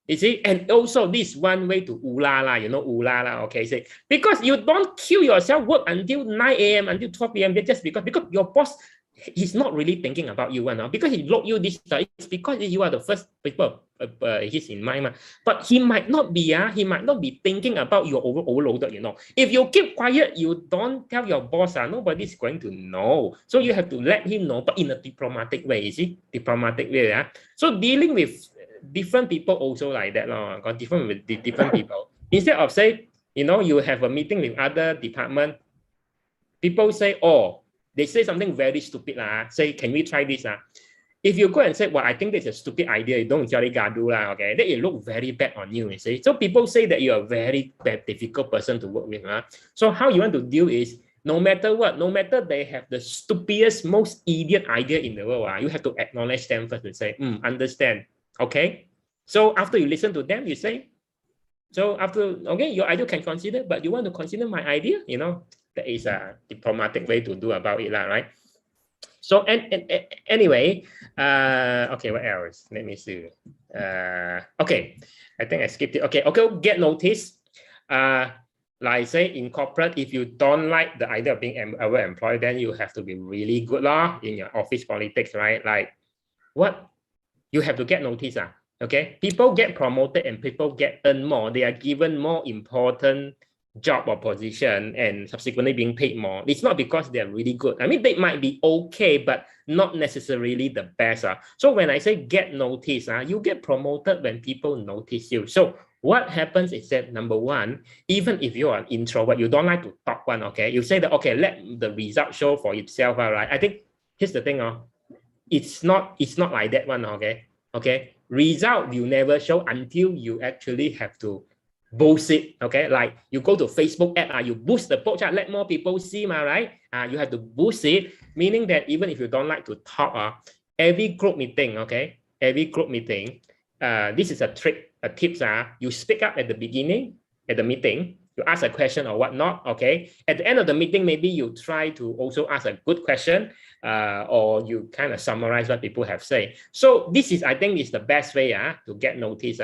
Speaker 3: You see, and also this one way to ula, you know, ula, okay? Say, because you don't kill yourself, work until 9 a.m., until 12 p.m. just because your boss, he's not really thinking about you, because he locked you this time. It's because you are the first people he's in mind. But he might not be, thinking about your overloaded, you know. If you keep quiet, you don't tell your boss, nobody's going to know. So you have to let him know, but in a diplomatic way, you see, diplomatic way. So dealing with different people also like that, got different with different people. Instead of say, you know, you have a meeting with other department, people say, oh, they say something very stupid, say, can we try this? If you go and say, well, I think that's a stupid idea, you don't 𝐴𝐴𝐴𝐻𝐿𝐴, okay, then it look very bad on you, you see. So people say that you're a very bad, difficult person to work with. So how you want to deal is, no matter what, no matter they have the stupidest, most idiot idea in the world, you have to acknowledge them first and say, understand, okay? So after you listen to them, you say, so after, okay, your idea can consider, but you want to consider my idea, you know, that is a diplomatic way to do about it, right? So, and anyway, okay, what else? Let me see. Okay, I think I skipped it. Okay, get notice. Like say in corporate, if you don't like the idea of being overemployed, then you have to be really good in your office politics, right? Like what? You have to get notice. Okay, people get promoted and people earn more. They are given more important job or position and subsequently being paid more. It's not because they're really good. I mean, they might be okay, but not necessarily the best. So when I say get notice, you get promoted when people notice you. So what happens is that, number one, even if you're an introvert, you don't like to talk okay? You say that, okay, let the result show for itself, right? I think here's the thing, it's not like that one, okay? Okay, result will never show until you actually have to boost it, okay? Like you go to Facebook ad, you boost the post, let more people see, right? You have to boost it, meaning that even if you don't like to talk, every group meeting, okay? Every group meeting, this is a trick, a tips, you speak up at the beginning, at the meeting, you ask a question or whatnot, okay? At the end of the meeting, maybe you try to also ask a good question, or you kind of summarize what people have said. So this is, I think, is the best way to get notice.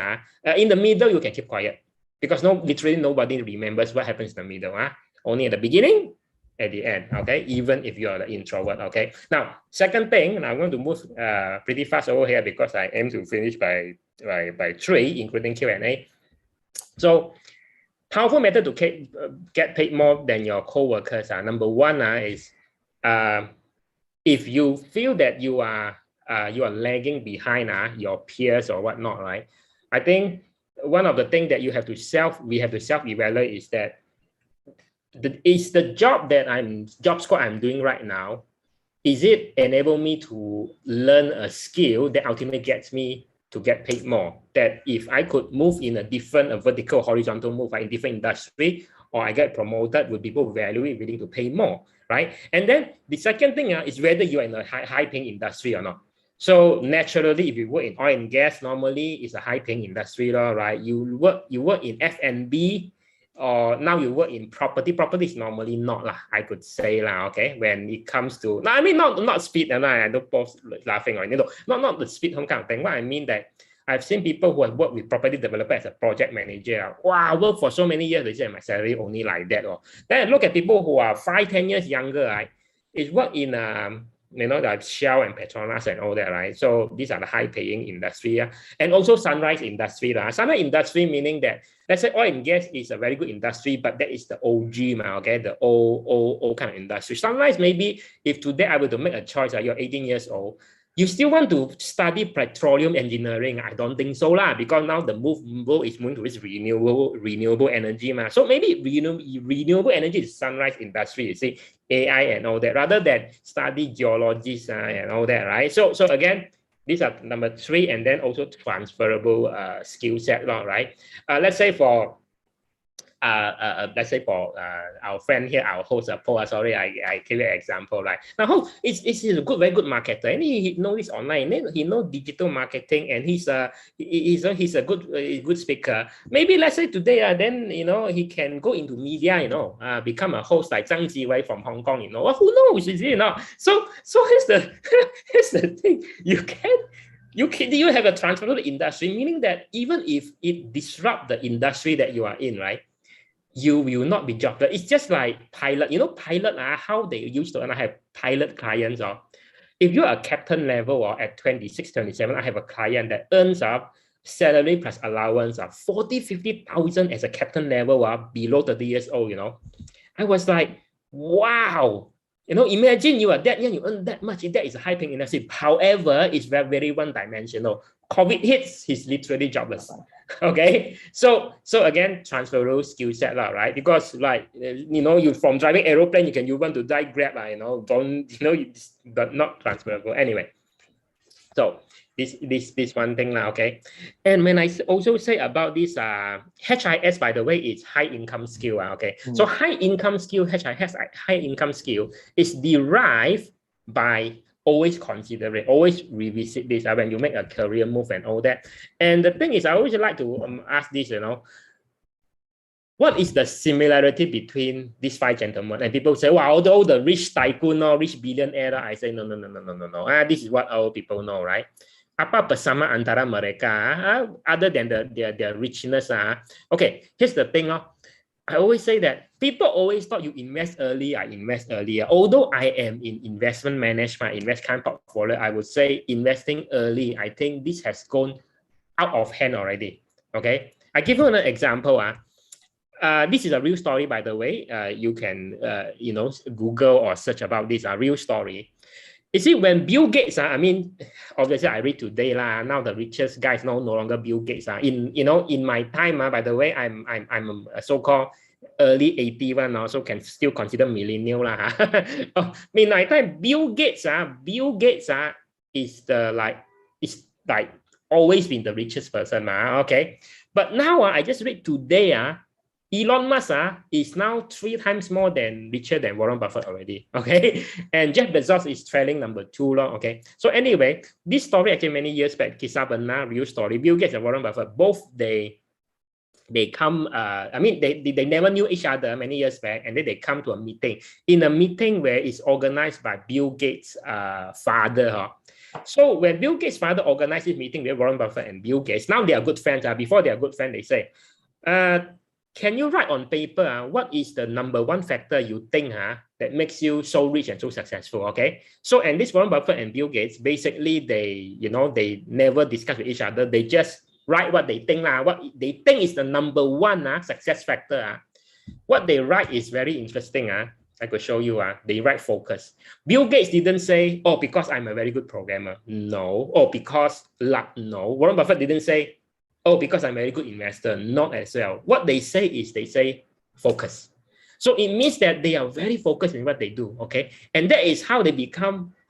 Speaker 3: In the middle, you can keep quiet, because literally nobody remembers what happens in the middle. Only at the beginning, at the end, okay? Even if you're the introvert, okay? Now, second thing, and I'm going to move pretty fast over here because I aim to finish by 3, including Q&A. So, powerful method to get paid more than your co-workers. Number one is, if you feel that you are lagging behind your peers or whatnot, right? I think one of the things that we have to self-evaluate is that is the job scope I'm doing right now, is it enable me to learn a skill that ultimately gets me to get paid more? That if I could move in a different vertical, horizontal move in different industry, or I get promoted, would people value it, willing to pay more, right? And then the second thing is whether you're in a high-paying industry or not. So naturally, if you work in oil and gas, normally it's a high-paying industry, right? You work in F&B, or now you work in property. Property is normally not, I could say, okay? When it comes to, I mean, not speed, and I don't both laughing or anything, not the speed home kind of thing. What I mean that I've seen people who have worked with property developer as a project manager. Wow, I worked for so many years, they say my salary only like that. Then I look at people who are 5-10 years younger, right? It's work in like Shell and Petronas and all that, right? So these are the high-paying industry, and also sunrise industry. Sunrise industry meaning that, let's say oil and gas is a very good industry, but that is the OG, okay? The old kind of industry. Sunrise, maybe if today I were to make a choice, you're 18 years old, you still want to study petroleum engineering? I don't think so, because now the move is moving towards renewable energy. So maybe renewable energy is sunrise industry, you see, AI and all that, rather than study geologists and all that, right? So again, these are number 3, and then also transferable skill set, right? Let's say for let's say for our friend here, our host, Paul, sorry, I give you an example, right? Now, he's a very good marketer, and he knows this online, and he knows digital marketing, and he's a good speaker. Maybe let's say today, then he can go into media, become a host like 𝐵𝐻𝐺 from Hong Kong, who knows, So here's the thing, you have a transfer to the industry, meaning that even if it disrupts the industry that you are in, right, you will not be jobless. It's just like pilot. Pilot how they used to, and I have pilot clients. If you're a captain level or at 26, 27, I have a client that earns up salary plus allowance of 40, 50,000 as a captain level below 30 years old. I was like, wow. Imagine you are that young, you earn that much. That is a high-paying industry. However, it's very, very one-dimensional. COVID hits, he's literally jobless. Okay, so again, transferable skill set, right? Because you from driving aeroplane, you want to drive Grab, but not transferable anyway. So this one thing now, okay. And when I also say about this HIS, by the way, it's high income skill, okay. So high income skill, HIS, high income skill is derived by always consider it, always revisit this when you make a career move and all that. And the thing is, I always like to ask this, what is the similarity between these five gentlemen? And people say, wow, all the rich tycoon or rich billionaire. I say, no. This is what our people know, right? Apa bersama antara mereka, other than their richness? Okay, here's the thing. I always say that people always thought you invest early, I invest earlier. Although I am in investment management, investment portfolio, I would say investing early, I think this has gone out of hand already. Okay, I give you an example. This is a real story, by the way. You can Google or search about this. Real story. You see, when Bill Gates, obviously I read today now the richest guy is no longer Bill Gates. In my time, by the way, I'm a so-called early 81 also can still consider millennial In my time, Bill Gates is always been the richest person. Okay, but now I just read today. Elon Musk is now 3 times more richer than Warren Buffett already. Okay, and Jeff Bezos is trailing number 2. Okay, so anyway, this story actually many years back, 𝐶𝑤 real story. Bill Gates and Warren Buffett both they come. They never knew each other many years back, and then they come to a meeting. In a meeting where it's organized by Bill Gates' father. So when Bill Gates' father organized this meeting with Warren Buffett and Bill Gates, now they are good friends. Before they are good friends, they say, can you write on paper what is the #1 factor you think that makes you so rich and so successful? Okay, so and this Warren Buffett and Bill Gates, basically they never discuss with each other. They just write what they think what they think is the #1 success factor. What they write is very interesting. I could show you. They write focus. Bill Gates didn't say, oh, because I'm a very good programmer. No. Oh, because luck. No. Warren Buffett didn't say, oh, because I'm a very good investor. Not as well. What they say is they say focus. So it means that they are very focused in what they do. Okay, and that is how they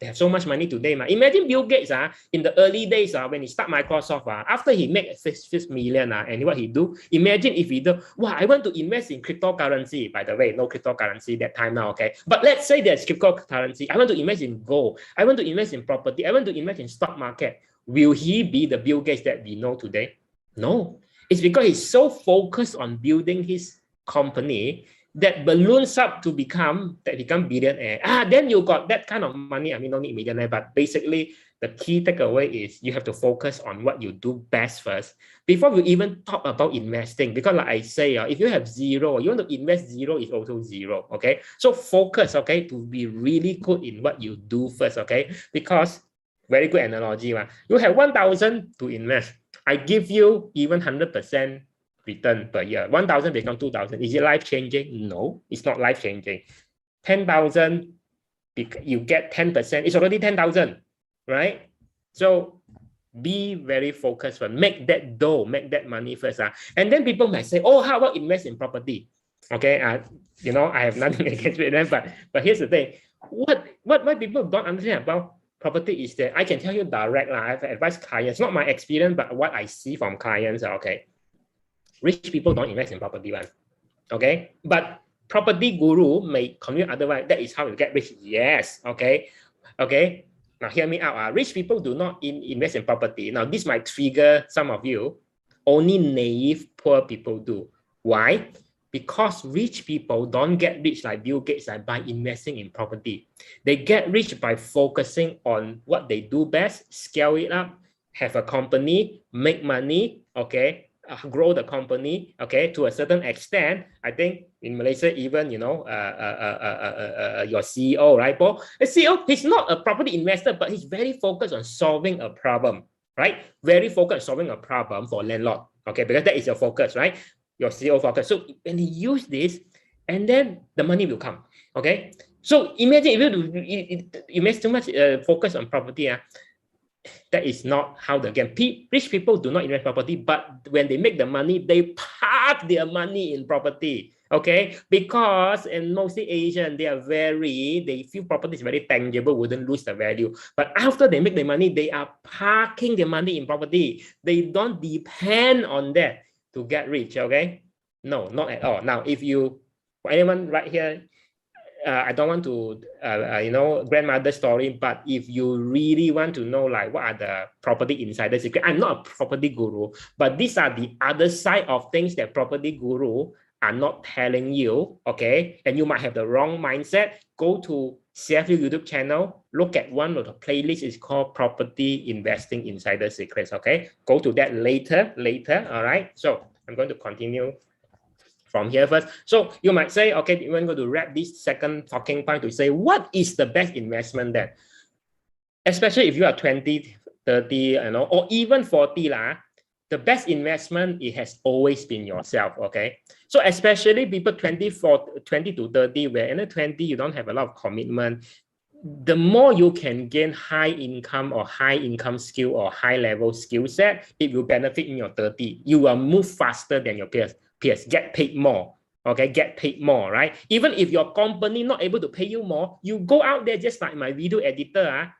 Speaker 3: have so much money today. Imagine Bill Gates in the early days when he started Microsoft, after he made $1 million and what he do, imagine if he do, wow, I want to invest in cryptocurrency. By the way, no cryptocurrency that time now, okay? But let's say there's cryptocurrency. I want to invest in gold. I want to invest in property. I want to invest in stock market. Will he be the Bill Gates that we know today? No. It's because he's so focused on building his company that balloons up to become billionaire. Then you got that kind of money. I mean, not millionaire, but basically the key takeaway is you have to focus on what you do best first before you even talk about investing. Because like I say, if you have zero, you want to invest zero is also zero. Okay, so focus, okay, to be really good in what you do first. Okay, because very good analogy. You have 1,000 to invest. I give you even 100% return per year. 1,000 become 2,000. Is it life-changing? No, it's not life-changing. 10,000, you get 10%. It's already 10,000, right? So be very focused first. Make that dough, make that money first. And then people might say, oh, how about invest in property? Okay, I have nothing against it, but here's the thing. What people don't understand about property is that I can tell you direct. I've advised clients, not my experience, but what I see from clients. Okay, rich people don't invest in property. Okay, but property guru may convince otherwise. That is how you get rich. Yes. Okay. Okay. Now hear me out. Rich people do not invest in property. Now this might trigger some of you. Only naive poor people do. Why? Because rich people don't get rich like Bill Gates by investing in property. They get rich by focusing on what they do best, scale it up, have a company, make money, okay, grow the company, okay, to a certain extent. I think in Malaysia, even, you know, your CEO, right, Paul? The CEO, he's not a property investor, but he's very focused on solving a problem, right? Very focused on solving a problem for landlord, okay, because that is your focus, right? Your CEO focus. So when he use this, and then the money will come, okay? So imagine if you invest too much focus on property, that is not how the game. Rich people do not invest property, but when they make the money, they park their money in property. Okay, because in mostly Asian, they feel property is very tangible, wouldn't lose the value. But after they make the money, they are parking their money in property. They don't depend on that to get rich. Okay, no, not at all. Now, if you, for anyone right here, I don't want to, you know, grandmother story, but if you really want to know, like, what are the property insider secret, I'm not a property guru, but these are the other side of things that property guru are not telling you, okay? And you might have the wrong mindset. Go to CFU YouTube channel, look at one of the playlists, it's called Property Investing Insider Secrets, okay? Go to that later, all right? So I'm going to continue from here first. So you might say, okay, we're going to wrap this second talking point to say, what is the best investment then? Especially if you are 20, 30, you know, or even 40, the best investment, it has always been yourself, okay? So especially people 20 to 30, where in the 20, you don't have a lot of commitment. The more you can gain high income or high income skill or high level skill set, it will benefit in your 30. You will move faster than your peers, get paid more, okay? Get paid more, right? Even if your company not able to pay you more, you go out there just like my video editor,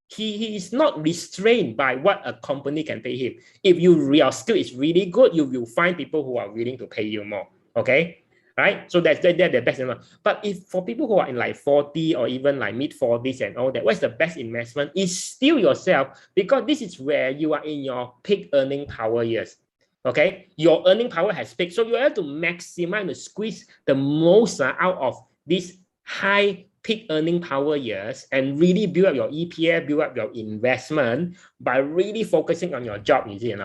Speaker 3: he is not restrained by what a company can pay him. If your skill is really good, you will find people who are willing to pay you more, okay? Right? So that's the best investment. But if for people who are in like 40 or even like mid-40s and all that, what's the best investment? Is still yourself, because this is where you are in your peak earning power years. Okay, your earning power has peaked, so you have to maximize to squeeze the most out of this high peak earning power years and really build up your EPF, build up your investment by really focusing on your job, you see,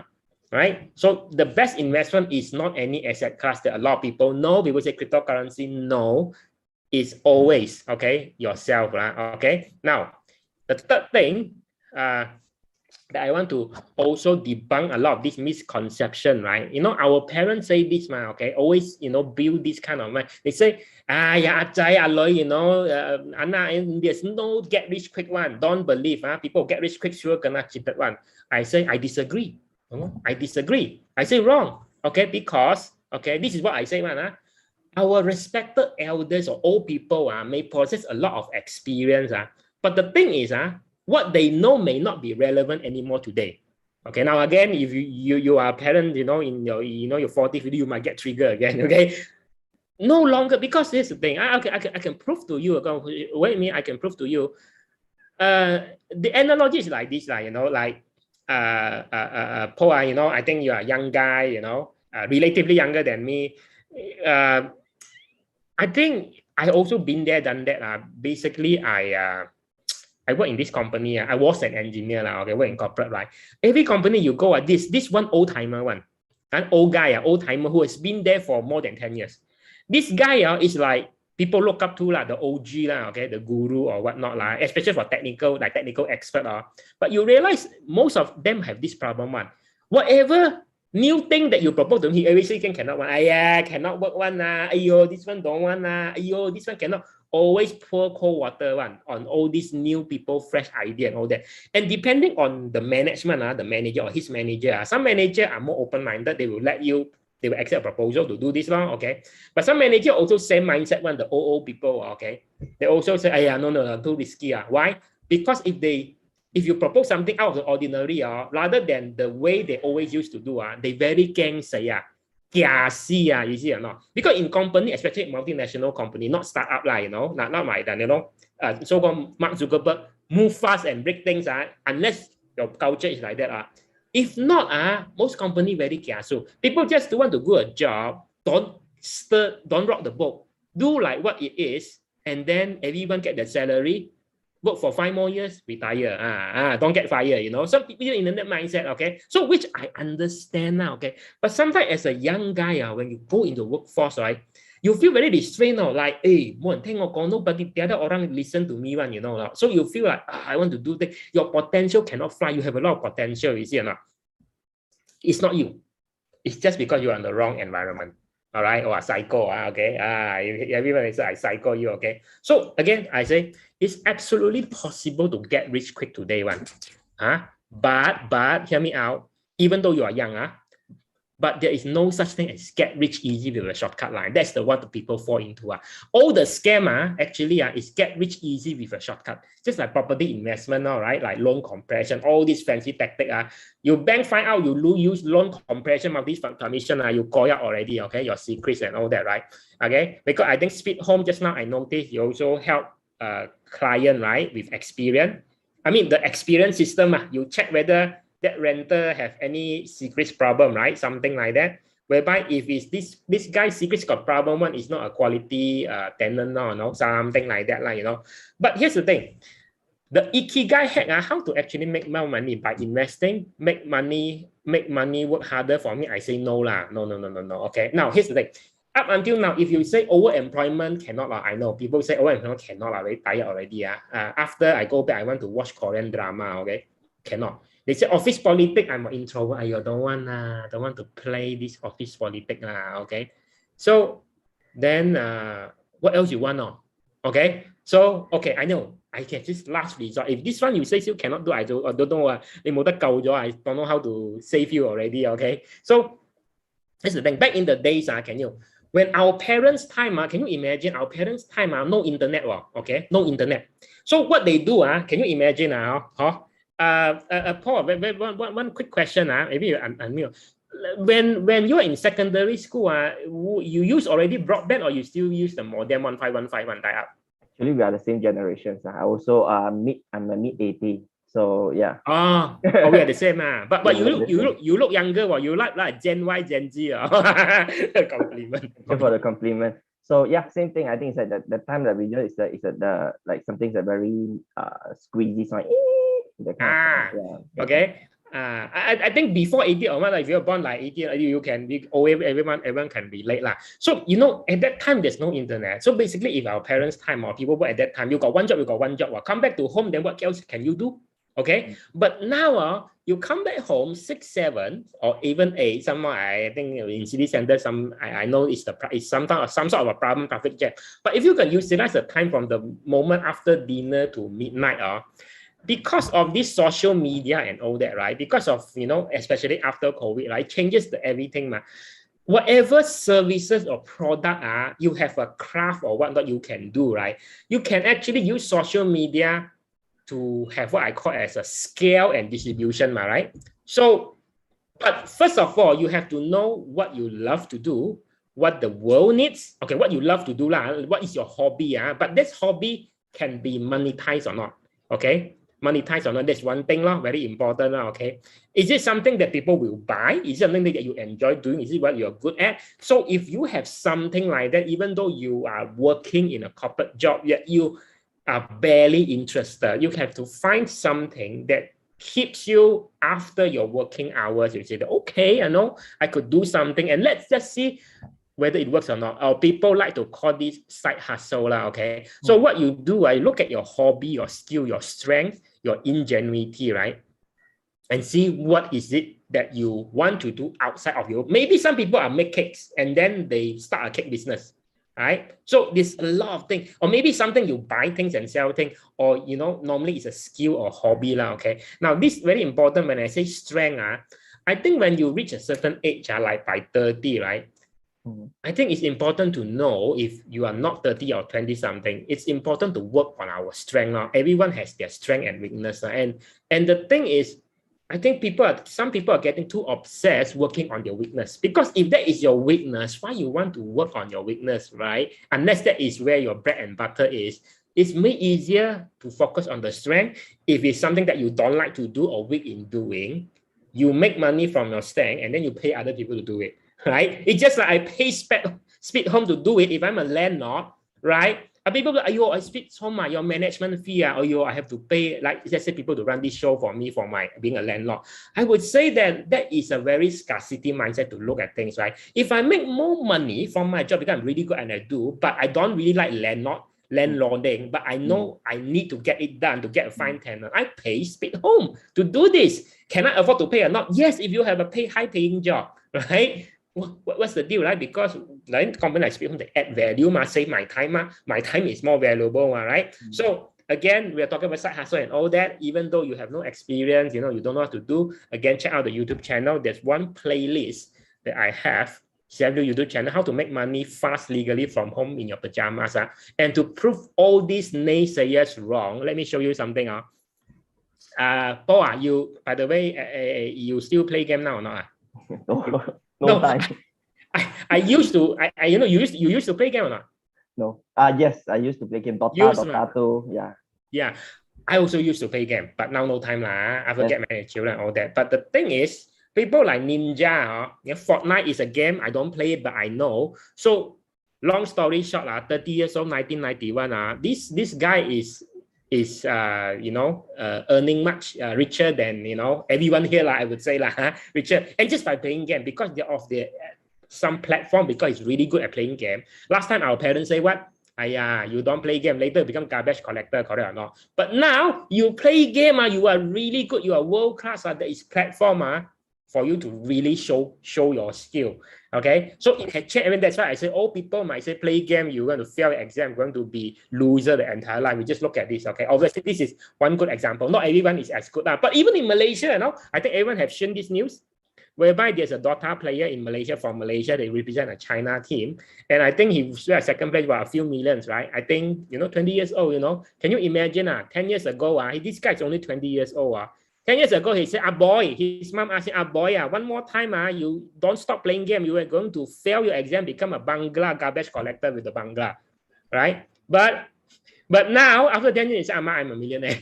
Speaker 3: right? So the best investment is not any asset class that a lot of people know. People say cryptocurrency, no, it's always, okay, yourself, right? Okay, now the third thing that I want to also debunk a lot of this misconception, right? You know, our parents say this, okay, always, you know, build this kind of, they say, you know, there's no get rich quick one. Don't believe, people get rich quick, sure gonna cheated one. I say, I disagree. I disagree. I say wrong, okay, because, okay, this is what I say, our respected elders or old people may possess a lot of experience, but the thing is, what they know may not be relevant anymore today. Okay, now again, if you are a parent, you know, in your, you know, your 40s, you might get triggered again, okay? No longer, because here's the thing, I can prove to you, wait a minute, I can prove to you. The analogy is like this, you know, like, Paul, you know, I think you are a young guy, you know, relatively younger than me. I think I also been there, done that. Basically, I work in this company. I was an engineer, okay, work in corporate, right? Every company you go, this one old-timer one, an old guy, old timer who has been there for more than 10 years. This guy is like people look up to, the OG, okay, the guru or whatnot, especially for technical expert. But you realize most of them have this problem one. Whatever new thing that you propose to him, he always say cannot one. Cannot work one. This one don't want. This one cannot. Always pour cold water one on all these new people, fresh idea and all that. And depending on the management, the manager or his manager, some managers are more open-minded. They will let you, they will accept a proposal to do this one, okay? But some manager also same mindset one, the old people, okay? They also say, no, too risky. Why? Because if you propose something out of the ordinary, rather than the way they always used to do, they very 𝐶𝐶. 𝐴𝐶, you see or not? Because in company, especially multinational company, not startup lah, not like that, so-called Mark Zuckerberg move fast and break things, unless your culture is like that. If not, most company very 𝐴𝐻. People just don't want to do a job, don't rock the boat, do like what it is, and then everyone get the salary, work for 5 more years, retire. Don't get fired, Some people in that mindset, okay? So which I understand now, okay? But sometimes as a young guy, when you go into workforce, right, you feel very restrained, like, hey, nobody, the other orang listen to me one, So you feel like, I want to do that. Your potential cannot fly. You have a lot of potential, you see or not? It's not you. It's just because you're in the wrong environment. All right, or a psycho, okay? Everyone is I psycho you, okay? So again, I say it's absolutely possible to get rich quick today, but hear me out. Even though you are young, but there is no such thing as get rich easy with a shortcut line. That's the one that people fall into. All the scam actually is get rich easy with a shortcut. Just like property investment, right? Like loan compression, all these fancy tactics. You bank find out you use loan compression of this commission, you call out already, okay? Your secrets and all that, right? Okay, because I think Speed Home just now I noticed you also help client, right, with experience. I mean the experience system, you check whether that renter have any secrets problem, right? Something like that. Whereby if it's this guy's secrets got problem, one is not a quality tenant, no, something like that, But here's the thing. The Ikigai hack, how to actually make more money by investing, make money work harder for me, I say no. No. Okay. Now here's the thing. Up until now, if you say overemployment cannot, I know people say overemployment cannot, very tired already. After I go back, I want to watch Korean drama, okay? Cannot. They say office politics, I'm an introvert. I don't want to play this office politics, okay? So then what else you want? Okay? So, okay, I know. I can just last resort. If this one you say you cannot do, I don't know. I don't know how to save you already, okay? So that's the thing. Back in the days, when our parents' time, can you imagine our parents' time, no internet, okay? No internet. So what they do, can you imagine Paul, one quick question, maybe you unmute. When you're in secondary school, you use already broadband or you still use the modem 15151 die-up?
Speaker 1: Actually, we are the same generations. I also I'm a mid-80s. So yeah.
Speaker 3: We are the same. But you look younger. You like Gen Y, Gen Z. Compliment.
Speaker 1: For the compliment. So yeah, same thing. I think it's like the time that we do is the like something's a very squeezy sound.
Speaker 3: Okay. I think before 80 or what, if you're born like 80, everyone can relate. So, at that time, there's no internet. So basically, if our parents' time or people work at that time, you got one job. Come back to home, then what else can you do? Okay. But now, you come back home 6, 7, or even 8. Someone, I think in city center, I know it's some sort of a problem traffic jam. But if you can utilize the time from the moment after dinner to midnight, because of this social media and all that, right? Because of, especially after COVID, right? Changes everything. Whatever services or product, you have a craft or whatnot you can do, right? You can actually use social media to have what I call as a scale and distribution, right? So, but first of all, you have to know what you love to do, what the world needs. Okay, what you love to do, what is your hobby? But this hobby can be monetized or not, okay? Monetize or not, that's one thing, very important, okay? Is it something that people will buy? Is it something that you enjoy doing? Is it what you're good at? So if you have something like that, even though you are working in a corporate job, yet you are barely interested, you have to find something that keeps you after your working hours. You say, okay, I know I could do something, and let's just see whether it works or not. Or people like to call this side hustle, okay? So what you do, I look at your hobby, your skill, your strength, your ingenuity, right? And see what is it that you want to do outside of your. Maybe some people make cakes and then they start a cake business, right? So there's a lot of things. Or maybe something you buy things and sell things, or normally it's a skill or hobby, okay? Now this is very important. When I say strength, I think when you reach a certain age, like by 30, right? I think it's important to know, if you are not 30 or 20 something, it's important to work on our strength. Everyone has their strength and weakness. And the thing is, I think some people are getting too obsessed working on their weakness, because if that is your weakness, why you want to work on your weakness, right? Unless that is where your bread and butter is. It's way easier to focus on the strength. If it's something that you don't like to do or weak in doing, you make money from your strength and then you pay other people to do it, right? It's just like I pay Speed Home to do it if I'm a landlord, right? People like, ayo, I Speed Home, your management fee, or I have to pay, like, let's say people to run this show for me for my being a landlord. I would say that is a very scarcity mindset to look at things, right? If I make more money from my job because I'm really good and I do, but I don't really like landlording, but I know I need to get it done to get a fine tenant, I pay Speed Home to do this. Can I afford to pay or not? Yes, if you have a high-paying job, right? What's the deal, right? Because like company like Speed Home, they add value, save my time, my time is more valuable, right? So again, we are talking about side hustle and all that. Even though you have no experience, you don't know what to do. Again, check out the YouTube channel. There's one playlist that I have, several YouTube channel, how to make money fast legally from home in your pajamas. And to prove all these naysayers wrong, let me show you something. Paul, you, by the way, you still play game now or not?
Speaker 1: No time.
Speaker 3: I used to. You used to play game or not?
Speaker 1: No. Yes, I used to play game. Dota 2. Yeah.
Speaker 3: Yeah. I also used to play game, but now no time lah. I forget my children and all that. But the thing is, people like Ninja, Fortnite is a game. I don't play it, but I know. So long story short, 30 years old, 1991. This guy is earning much richer than everyone here, I would say, richer, and just by playing game, because they're of some platform, because it's really good at playing game. Last time our parents say what? You don't play game, later become garbage collector, correct or not? But now you play game, you are really good, you are world class. There is platform for you to really show your skill. Okay, so it had changed. I mean, that's why I say all people might say play game, you're going to fail exam, going to be loser the entire life. We just look at this. Okay, obviously this is one good example. Not everyone is as good now, but even in Malaysia, I think everyone have seen this news, whereby there's a Dota player in Malaysia from Malaysia. They represent a China team, and I think he was second place by a few millions, right? I think 20 years old. Can you imagine? 10 years ago, this guy's only 20 years old. 10 years ago, he said, boy, his mom asked him, boy, one more time, you don't stop playing game. You are going to fail your exam, become a bangla, garbage collector with the bangla, right? But now, after 10 years, I'm a millionaire.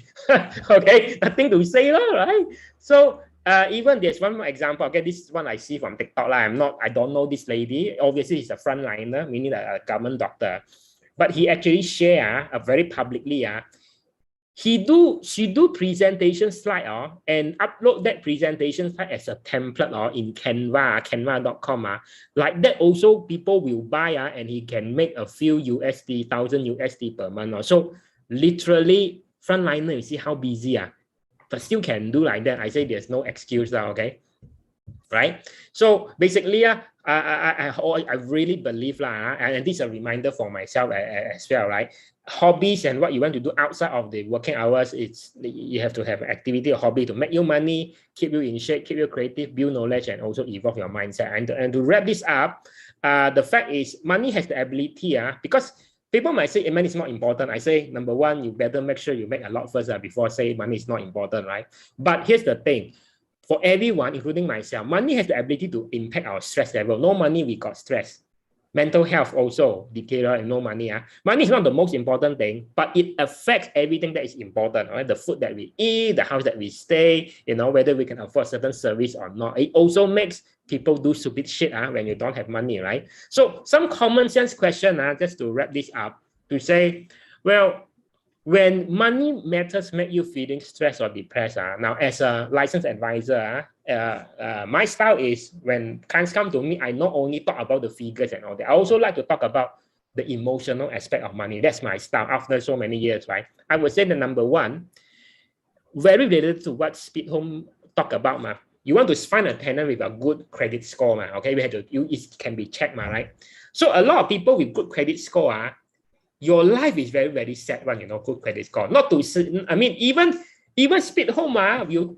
Speaker 3: Okay, nothing to say, right? So even there's one more example. Okay, this is one I see from TikTok. I don't know this lady. Obviously, he's a frontliner, meaning a government doctor. But he actually share very publicly, she do presentation slide and upload that presentation slide as a template in 𝐶𝑎nva.com. Like that also people will buy and he can make a few USD, $1,000 per month. So literally frontliner, you see how busy but still can do like that. I say there's no excuse okay, right? So basically I really believe and this is a reminder for myself as well, right? Hobbies and what you want to do outside of the working hours, you have to have an activity or hobby to make you money, keep you in shape, keep you creative, build knowledge, and also evolve your mindset. And to wrap this up, the fact is money has the ability, because people might say money is not important. I say, number one, you better make sure you make a lot first before say money is not important, right? But here's the thing. For everyone, including myself, money has the ability to impact our stress level. No money, we got stress. Mental health also deteriorate and no money. Money is not the most important thing, but it affects everything that is important. Right? The food that we eat, the house that we stay, whether we can afford certain service or not. It also makes people do stupid shit when you don't have money, right? So some common sense question, just to wrap this up, to say, well, when money matters make you feeling stressed or depressed, now as a licensed advisor, my style is when clients come to me, I not only talk about the figures and all that, I also like to talk about the emotional aspect of money. That's my style after so many years, right? I would say the number one, very related to what Speed Home talk about, you want to find a tenant with a good credit score, okay? It can be checked, right? So a lot of people with good credit score, your life is very, very sad when good credit score. Not to, I mean, even Speed Home,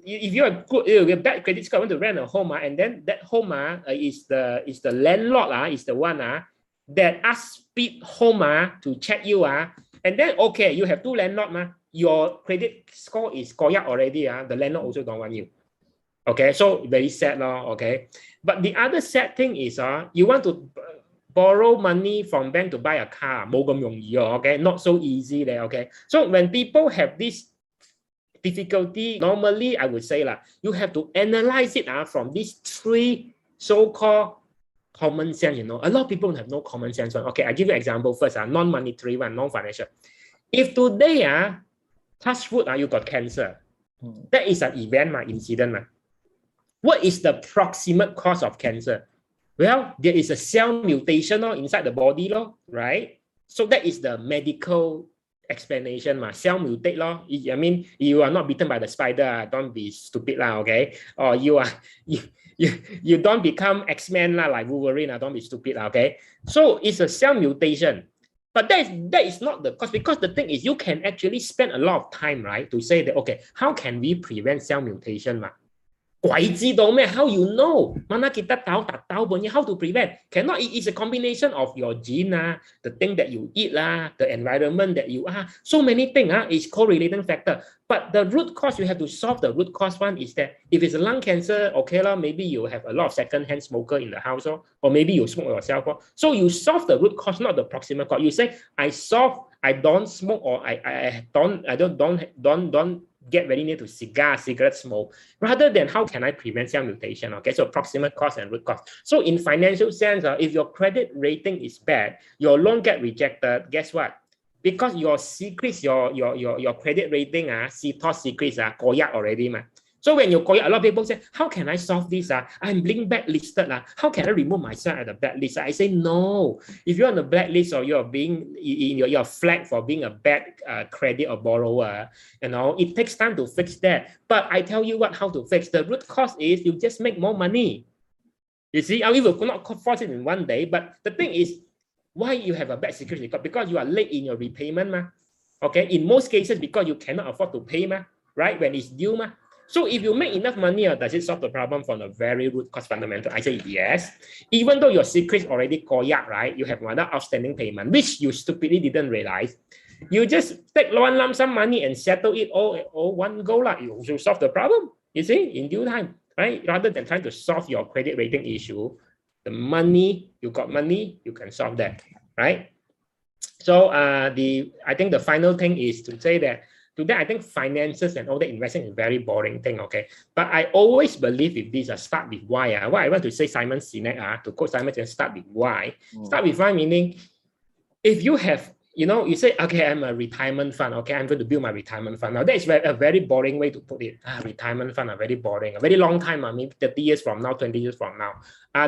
Speaker 3: if you are good, you have bad credit score, want to rent a home, and then that home is the landlord, is the one that asks Speed Home to check you, and then okay, you have two landlords, your credit score is 𝐴𝑘𝐫𝑆 already, the landlord also don't want you. Okay, so very sad, okay. But the other sad thing is, you want to borrow money from bank to buy a car, 冇咁容易, okay, not so easy there, okay. So when people have this difficulty, normally I would say you have to analyze it from these three so-called common sense. A lot of people have no common sense one. Okay, I give you an example first, non-monetary one, non-financial. If today, touch wood, you got cancer, that is an event, incident. What is the proximate cause of cancer? Well, there is a cell mutation inside the body, right? So that is the medical explanation. Cell mutate. I mean, you are not bitten by the spider. Don't be stupid, okay? Or you don't become X-Men like Wolverine. Don't be stupid, okay? So it's a cell mutation. But that is not the cause, because the thing is, you can actually spend a lot of time, right, to say that, okay, how can we prevent cell mutation? How you know? Mana kita tahu tak tahu punya how to prevent? Cannot. It's a combination of your gene, the thing that you eat, the environment that you are. So many things is correlating factor. But the root cause, you have to solve the root cause one is that if it's a lung cancer, okay, maybe you have a lot of second-hand smoker in the house, or maybe you smoke yourself. So you solve the root cause, not the proximate cause. You say, I don't smoke, or I don't get very near to cigarette smoke, rather than how can I prevent cell mutation? Okay, so proximate cause and root cause. So in financial sense, if your credit rating is bad, your loan get rejected, guess what? Because your secrets, your credit rating, 𝐶𝑡 secrets koyak already. So when you koyak, a lot of people say, how can I solve this? I'm being blacklisted. How can I remove myself at the blacklist? I say, no. If you're on the blacklist, or you're being you're flagged for being a bad credit or borrower, it takes time to fix that. But I tell you what, how to fix. The root cause is you just make more money. You see, we will not force it in one day. But the thing is, why you have a bad security record? Because you are late in your repayment. Okay, in most cases, because you cannot afford to pay, right, when it's due. So if you make enough money, does it solve the problem from the very root cause fundamental? I say yes. Even though your secret already koyak, right? You have another outstanding payment, which you stupidly didn't realize. You just take one lump sum money and settle it all one go. You should solve the problem, you see, in due time, right? Rather than trying to solve your credit rating issue, the money, you got money, you can solve that, right? So I think the final thing is to say that today, I think finances and all that investing is a very boring thing, okay? But I always believe if these start with why. What I want to say, Simon Sinek, to quote Simon, start with why. Start with why, meaning if you have, you say, okay, I'm a retirement fund, okay, I'm going to build my retirement fund. Now, that is a very boring way to put it. Retirement fund are very boring. A very long time, maybe 30 years from now, 20 years from now.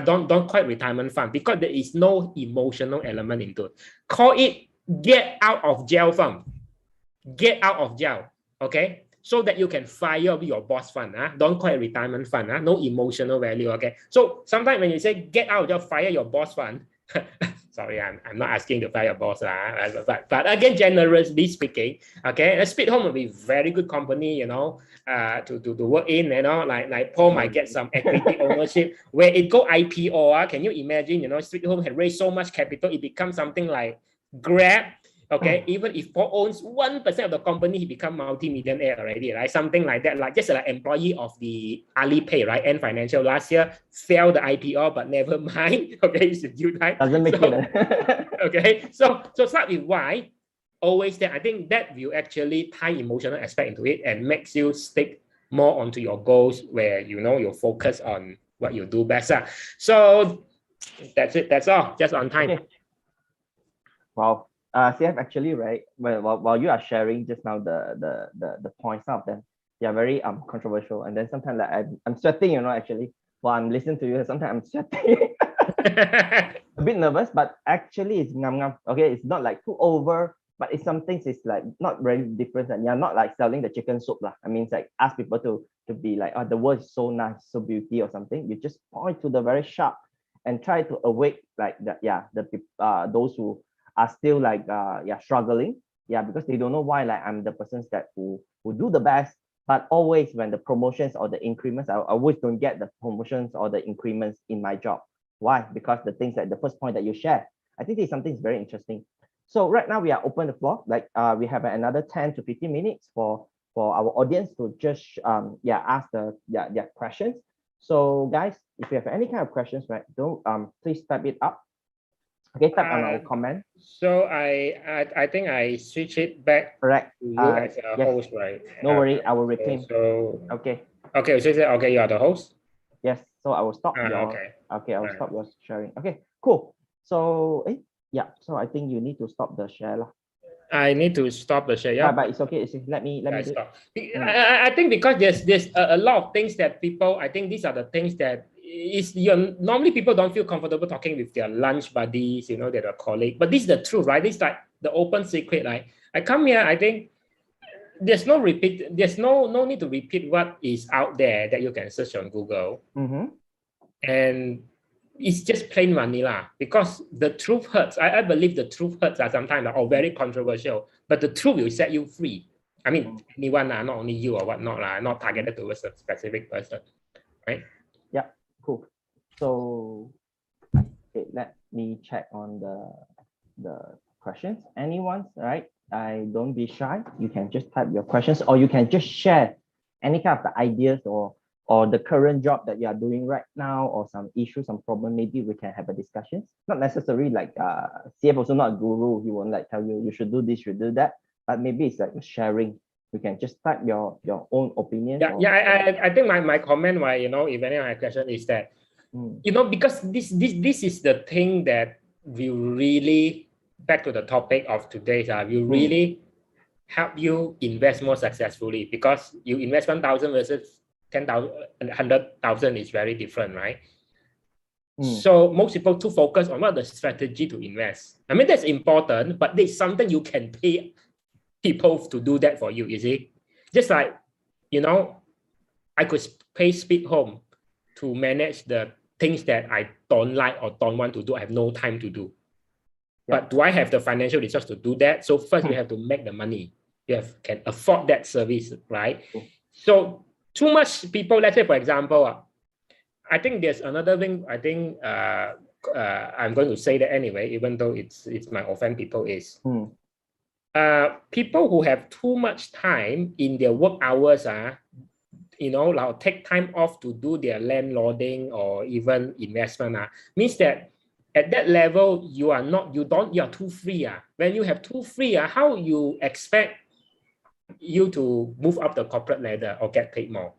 Speaker 3: Don't call it retirement fund, because there is no emotional element into it. Call it get out of jail fund. Get out of jail, okay? So that you can fire your boss fund. Don't call it retirement fund. No emotional value, okay? So sometimes when you say get out of jail, fire your boss fund, sorry, I'm not asking to fire your boss, but again, generally speaking, okay, 𝐓𝐡𝐞 will be very good company, to work in, like Paul might get some equity ownership where it go IPO. Can you imagine, 𝐓𝐡𝐞 had raised so much capital, it becomes something like Grab. Okay, even if Paul owns 1% of the company, he become multi-millionaire already, right? Something like that, like just an employee of the Alipay, right? Ant Financial last year failed the IPO, but never mind. Okay, it's a due time.
Speaker 1: Doesn't make it.
Speaker 3: Okay, so start with why. Always that. I think that will actually tie emotional aspect into it and makes you stick more onto your goals, where you focus on what you do best. So that's it. That's all. Just on time.
Speaker 1: Okay. Wow. CF, actually, right, while you are sharing just now the points, some of them, they are very controversial, and then sometimes like I'm sweating, actually, while I'm listening to you, sometimes I'm sweating. A bit nervous, but actually it's ngam. Okay, it's not like too over, but it's some things it's like not very different, and you're not like selling the chicken soup lah. I mean, it's like ask people to be like, oh, the world is so nice, so beauty or something. You just point to the very sharp and try to awake like those who are still like struggling, because they don't know why, like I'm the persons that who do the best, but always when the promotions or the increments, I always don't get the promotions or the increments in my job. Why? Because the things like the first point that you share, I think it's something very interesting. So right now we are open the floor, like we have another 10 to 15 minutes for for our audience to just ask their questions. So guys, if you have any kind of questions, right, don't please type it up. Okay, type on our comment.
Speaker 3: So I think I switch it back.
Speaker 1: Correct.
Speaker 3: To you as a host, right?
Speaker 1: No worry, I will reclaim.
Speaker 3: So
Speaker 1: okay.
Speaker 3: Okay, so okay, you are the host.
Speaker 1: Yes. So I will stop your. Okay, I will stop your sharing. Okay, cool. So so I think you need to stop the share lah.
Speaker 3: I need to stop the share. Yeah,
Speaker 1: but it's okay. Let me
Speaker 3: stop. I think because there's a lot of things that people. I think these are the things that is normally people don't feel comfortable talking with their lunch buddies, you know, their colleague. But this is the truth, right? This is like the open secret. Like I come here, I think there's no repeat. There's no need to repeat what is out there that you can search on Google. And it's just plain vanilla because the truth hurts. I believe the truth hurts are sometimes very controversial, but the truth will set you free. I mean, anyone, not only you or whatnot, not targeted towards a specific person, right?
Speaker 1: Yeah, cool. So okay, let me check on the questions. Anyone, right? Don't be shy. You can just type your questions, or you can just share any kind of the ideas or the current job that you are doing right now, or some issues, some problem. Maybe we can have a discussion. Not necessarily like CF also not a guru. He won't like tell you should do this, should do that. But maybe it's like sharing. You can just type your own opinion.
Speaker 3: I think my comment, why, you know, if any of my question is that, you know, because this is the thing that will really, back to the topic of today, will really help you invest more successfully, because you invest 1,000 versus 10,000, 100,000 is very different, right? So most people to focus on what the strategy to invest. I mean, that's important, but there's something you can pay people to do that for you, you see? Just like, you know, I could pay 𝐓𝐡𝐞 to manage the things that I don't like or don't want to do. I have no time to do. But do I have the financial resource to do that? So first you have to make the money. You can afford that service, right? So too much people, let's say, for example, I think there's another thing, I think I'm going to say that anyway, even though it's might offend people, is people who have too much time in their work hours, you know, like take time off to do their landlording or even investment, means that at that level, you are too free. When you have too free, how you expect you to move up the corporate ladder or get paid more?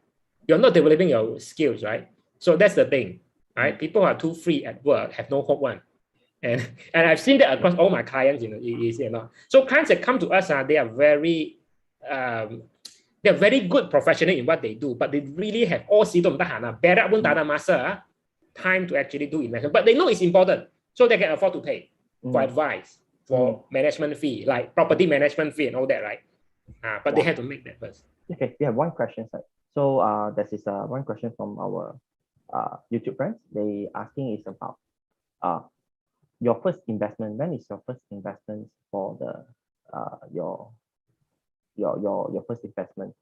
Speaker 3: You're not developing your skills, right? So that's the thing, right? People are too free at work, have no hope one. And I've seen that across all my clients, you know. So clients that come to us, they are very good professional in what they do, but they really have all berak pun tak ada masa, time to actually do investment. But they know it's important, so they can afford to pay for advice, for management fee, like property management fee and all that, right? But they have to make that first. Okay,
Speaker 1: we have one question, sir. So this is one question from our YouTube friends. They asking is about your first investment. When is your first investment for the your first investment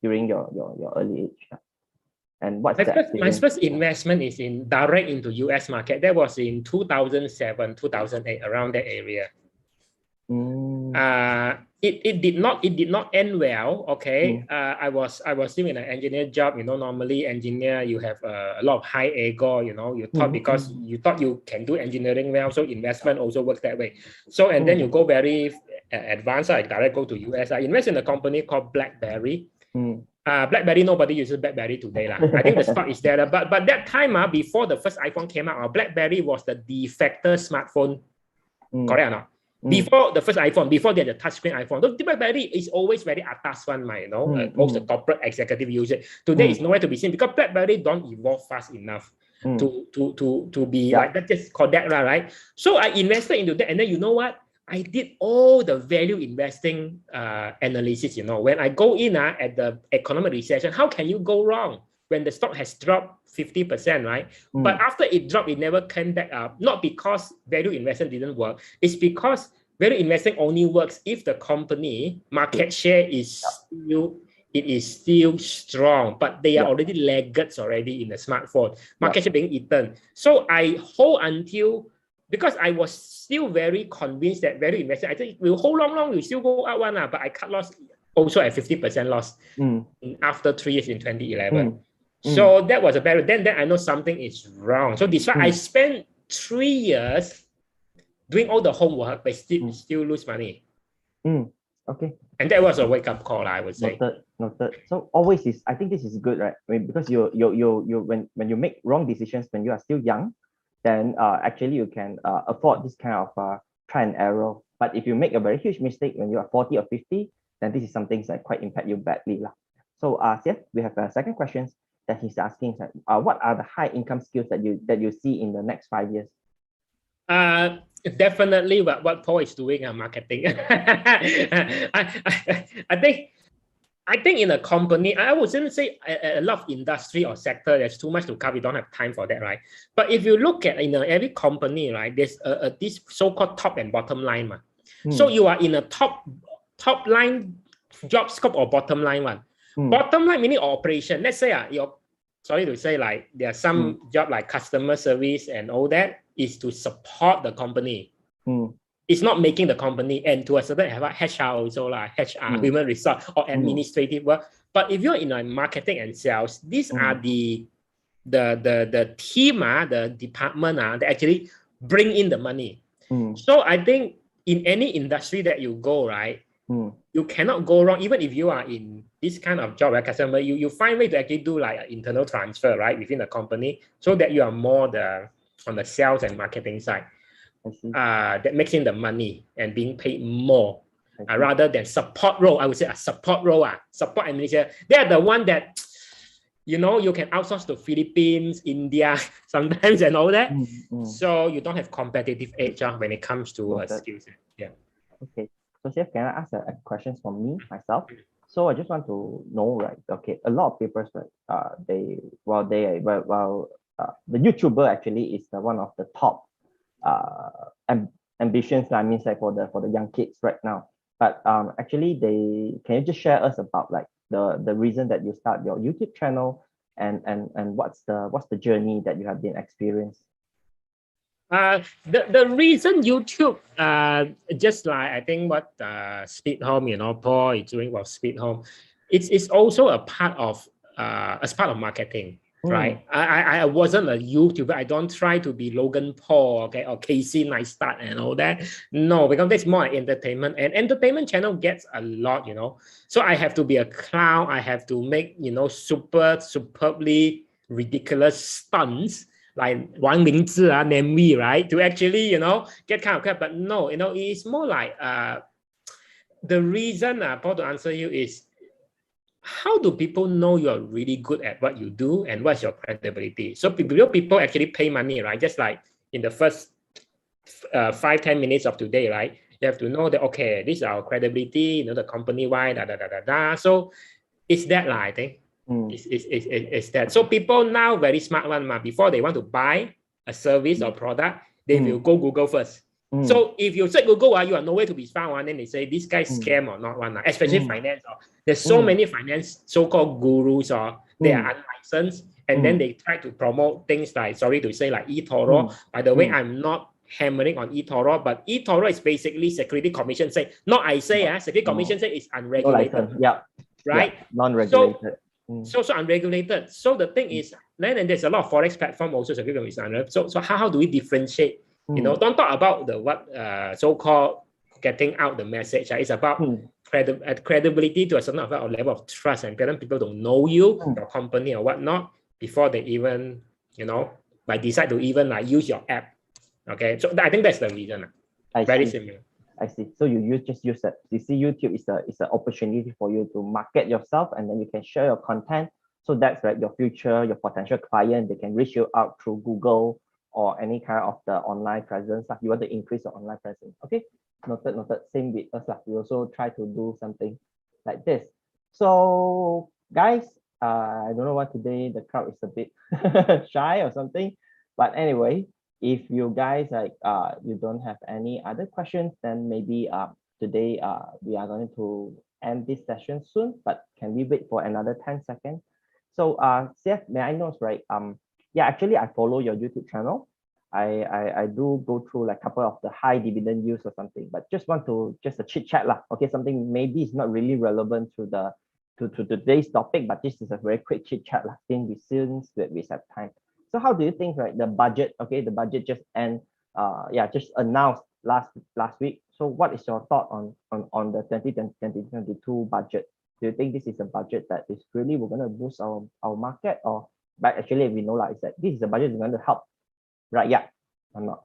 Speaker 1: during your early age? And what's
Speaker 3: my first investment is in direct into US market. That was in 2007, 2008, around that area. It did not end well. Okay. I was still in an engineer job. You know, normally engineer, you have a lot of high ego. You know, you thought because you thought you can do engineering well, so investment also works that way. So and then you go very advanced. I direct go to US. I invest in a company called BlackBerry. BlackBerry, nobody uses BlackBerry today. I think the stock is there. But that time, before the first iPhone came out, BlackBerry was the de facto smartphone. Correct or not? Before the first iPhone, before they had the touchscreen iPhone, the BlackBerry is always very atas one, you know. Most the corporate executive use it. Today it's nowhere to be seen because BlackBerry don't evolve fast enough to be like that. Just call that, right? So I invested into that, and then you know what? I did all the value investing analysis. You know, when I go in at the economic recession, how can you go wrong when the stock has dropped 50%, right? But after it dropped, it never came back up. Not because value investing didn't work. It's because value investing only works if the company market share is still strong, but they are already laggards already in the smartphone. Market share being eaten. So I hold until, because I was still very convinced that value investing, I think it will hold long, will still go up one, but I cut loss also at 50% loss after 3 years in 2011.
Speaker 1: Mm.
Speaker 3: So that was a bad. Then I know something is wrong. So this why I spent 3 years doing all the homework, but still lose money.
Speaker 1: Okay.
Speaker 3: And that was a wake-up call, I would say.
Speaker 1: Noted. So always is, I think this is good, right? I mean, because you when you make wrong decisions when you are still young, then actually you can afford this kind of try and error. But if you make a very huge mistake when you are 40 or 50, then this is something that quite impact you badly lah. So we have a second question that he's asking, what are the high income skills that you see in the next 5 years?
Speaker 3: Definitely what Paul is doing marketing. I think in a company, I wouldn't say a lot of industry or sector, there's too much to cover. We don't have time for that, right? But if you look at every company, right, there's this so-called top and bottom line. So you are in a top line job scope or bottom line one. Bottom line meaning operation. Let's say sorry to say, like there are some job like customer service and all that is to support the company. It's not making the company, and to a certain HR also HR, human resource or administrative work. But if you're in marketing and sales, these are the team, the department that actually bring in the money. So I think in any industry that you go, right, you cannot go wrong. Even if you are in this kind of job, right, customer, you find way to actually do like an internal transfer, right, within the company, so that you are more on the sales and marketing side. That makes in the money and being paid more rather than support role. I would say a support role, support administration. They are the one that you can outsource to Philippines, India sometimes and all that. So you don't have competitive edge when it comes to skills. Yeah. Okay.
Speaker 1: So Chef, can I ask a question from me myself? So I just want to know, right? Okay, a lot of people, the YouTuber actually is one of the top ambitions, I mean, like for the young kids right now. But actually, can you just share us about like the reason that you start your YouTube channel and what's the journey that you have been experienced?
Speaker 3: The reason YouTube, just like I think what 𝐓𝐡𝐞, Paul is doing with 𝐓𝐡𝐞, it's also a part of as part of marketing. Right, I wasn't a YouTuber. I don't try to be Logan Paul, okay, or 𝐾𝐶 and all that. No, because that's more like entertainment, and entertainment channel gets a lot, So I have to be a clown. I have to make superbly ridiculous stunts like 𝐴𝑚𝐵𝐸, name me, right, to actually get kind of crap. But no, it's more like the reason, Paul, to answer you is, how do people know you're really good at what you do and what's your credibility? So people actually pay money, right? Just like in the first 5-10 minutes of today, right? You have to know that, okay, this is our credibility, the company wide, So it's that, I think. It's that. So people now very smart one, before they want to buy a service or product, they will go Google first. So if you say Google, you are nowhere to be found, then they say this guy scam or not one, especially finance. There's so many finance so-called gurus, they are unlicensed, and then they try to promote things like, sorry to say, like eToro. By the way, I'm not hammering on eToro, but eToro is basically Security Commission say, not I say, Security Commission say it's unregulated. Right?
Speaker 1: Non-regulated.
Speaker 3: So unregulated. So the thing is, then there's a lot of forex platform also Security Commission unregulated. So how do we differentiate? Don't talk about the so-called getting out the message. It's about credibility to a certain level of trust, and people don't know you, your company or whatnot, before they even, might decide to even use your app. Okay, so I think that's the reason. Very similar.
Speaker 1: I see. So you just use that. You see, YouTube is an opportunity for you to market yourself, and then you can share your content. So that's right. Your potential client, they can reach you out through Google or any kind of the online presence. You want to increase your online presence. Okay, noted. Same with us. We also try to do something like this. So guys, I don't know why today the crowd is a bit shy or something. But anyway, if you guys you don't have any other questions, then maybe today we are going to end this session soon. But can we wait for another 10 seconds? So Seth, may I know, right? Yeah, actually I follow your YouTube channel. I do go through like a couple of the high dividend yields or something, but just want to just a chit chat lah. Okay, something maybe it's not really relevant to the to today's topic, but this is a very quick chit chat lah. Since we have time. So how do you think, right? The budget, okay, the budget just just announced last week. So what is your thought on the 2022 budget? Do you think this is a budget that is really we're going to boost our market, or but actually we know like that this is a budget that's going to help, right? Yeah, or not?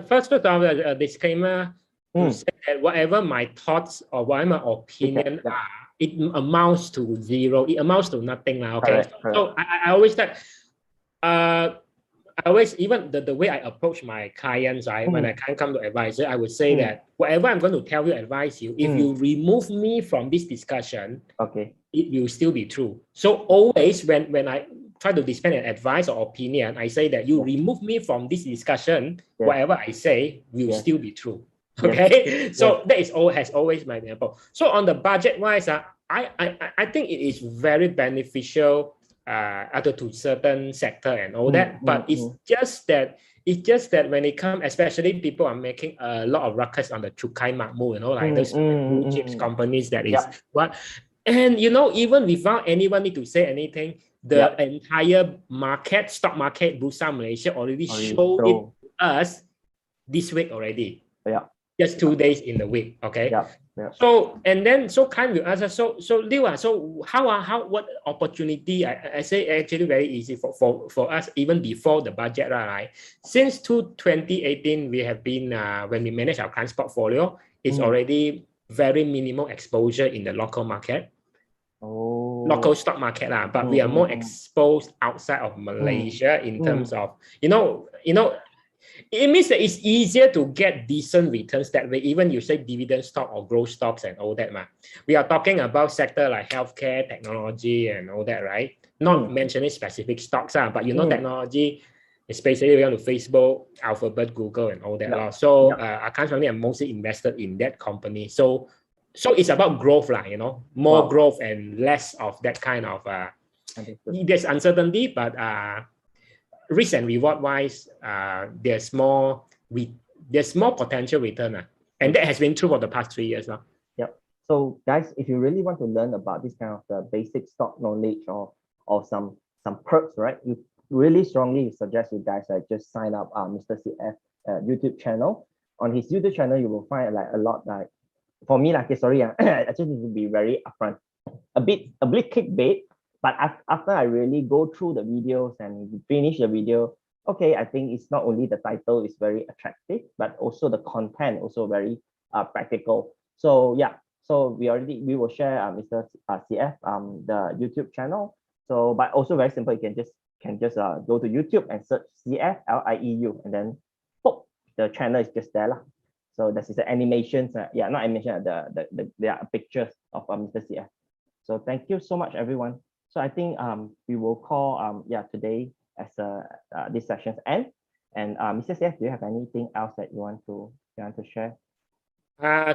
Speaker 3: First of all, a disclaimer to say that whatever my thoughts or whatever my opinion are, it amounts to zero. It amounts to nothing now. Okay, correct. So I always that I always, even the way I approach my clients, right, when I can't come to advisor, I would say that whatever I'm going to tell you, advise you, if you remove me from this discussion, it will still be true. So always when I try to dispense an advice or opinion, I say that you remove me from this discussion, whatever I say will still be true. Okay, so that is has always my example. So on the budget wise, I think it is very beneficial to certain sector and all that, but it's just that when it comes, especially people are making a lot of ruckus on the Cukai Makmur, you know, like those blue chips companies that is what, and you know, even without anyone need to say anything, the entire market, stock market, Bursa Malaysia already showed it to us this week already. Just 2 days in the week, okay. So and then kind of answer. So Liu, so how what opportunity? I say actually very easy for us even before the budget, right? Since 2018, we have been when we manage our clients' portfolio, it's already very minimal exposure in the local market. Local stock market, but we are more exposed outside of Malaysia in terms of you know. It means that it's easier to get decent returns that way, even you say dividend stock or growth stocks and all that. We are talking about sector like healthcare, technology and all that, right? Not mentioning specific stocks, but you know, technology, especially on Facebook, Alphabet, Google and all that. So I currently am mostly invested in that company. So it's about growth, you know, more growth and less of that kind of, there's uncertainty, but risk and reward wise, there's more potential return, and that has been true for the past 3 years now.
Speaker 1: So guys, if you really want to learn about this kind of the basic stock knowledge or some perks, right, you really strongly suggest you guys just sign up Mr. CF YouTube channel. On his YouTube channel, you will find like a lot, like for me, like sorry, I just need to be very upfront, a bit clickbait. But after I really go through the videos and finish the video, okay, I think it's not only the title is very attractive, but also the content also very practical. So so we will share Mr. CF the YouTube channel. So but also very simple, you can just go to YouTube and search CF LIEU, and then pop, the channel is just there lah. So this is the animations, not animation, there are pictures of Mr. CF. So thank you so much, everyone. So I think we will call today as this session's end. And Mr. CF, do you have anything else that you want to share?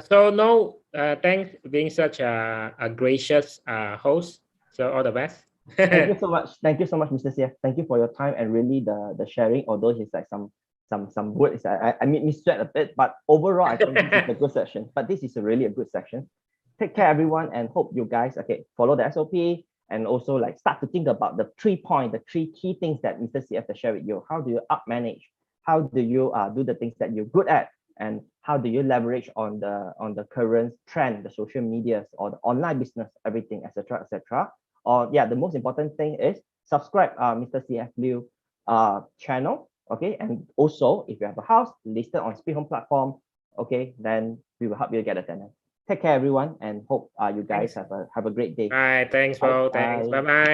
Speaker 3: So no, thanks for being such a gracious host. So all the best.
Speaker 1: Thank you so much. Thank you so much, Mr. CF. Thank you for your time and really the sharing. Although it's like some words I missed a bit, but overall I think this is a good session. But this is really a good session. Take care, everyone, and hope you guys follow the SOP. And also like start to think about the 3 key things that Mr. CF has shared with you. How do you up manage? How do you do the things that you're good at? And how do you leverage on the current trend, the social medias or the online business, everything, etc., etc. Or the most important thing is subscribe Mr. CF Liu channel. Okay, and also if you have a house listed on Speed Home platform, okay, then we will help you get a tenant. Take care, everyone, and hope you guys have a great day.
Speaker 3: Bye. Thanks, Paul. Thanks. Bye-bye.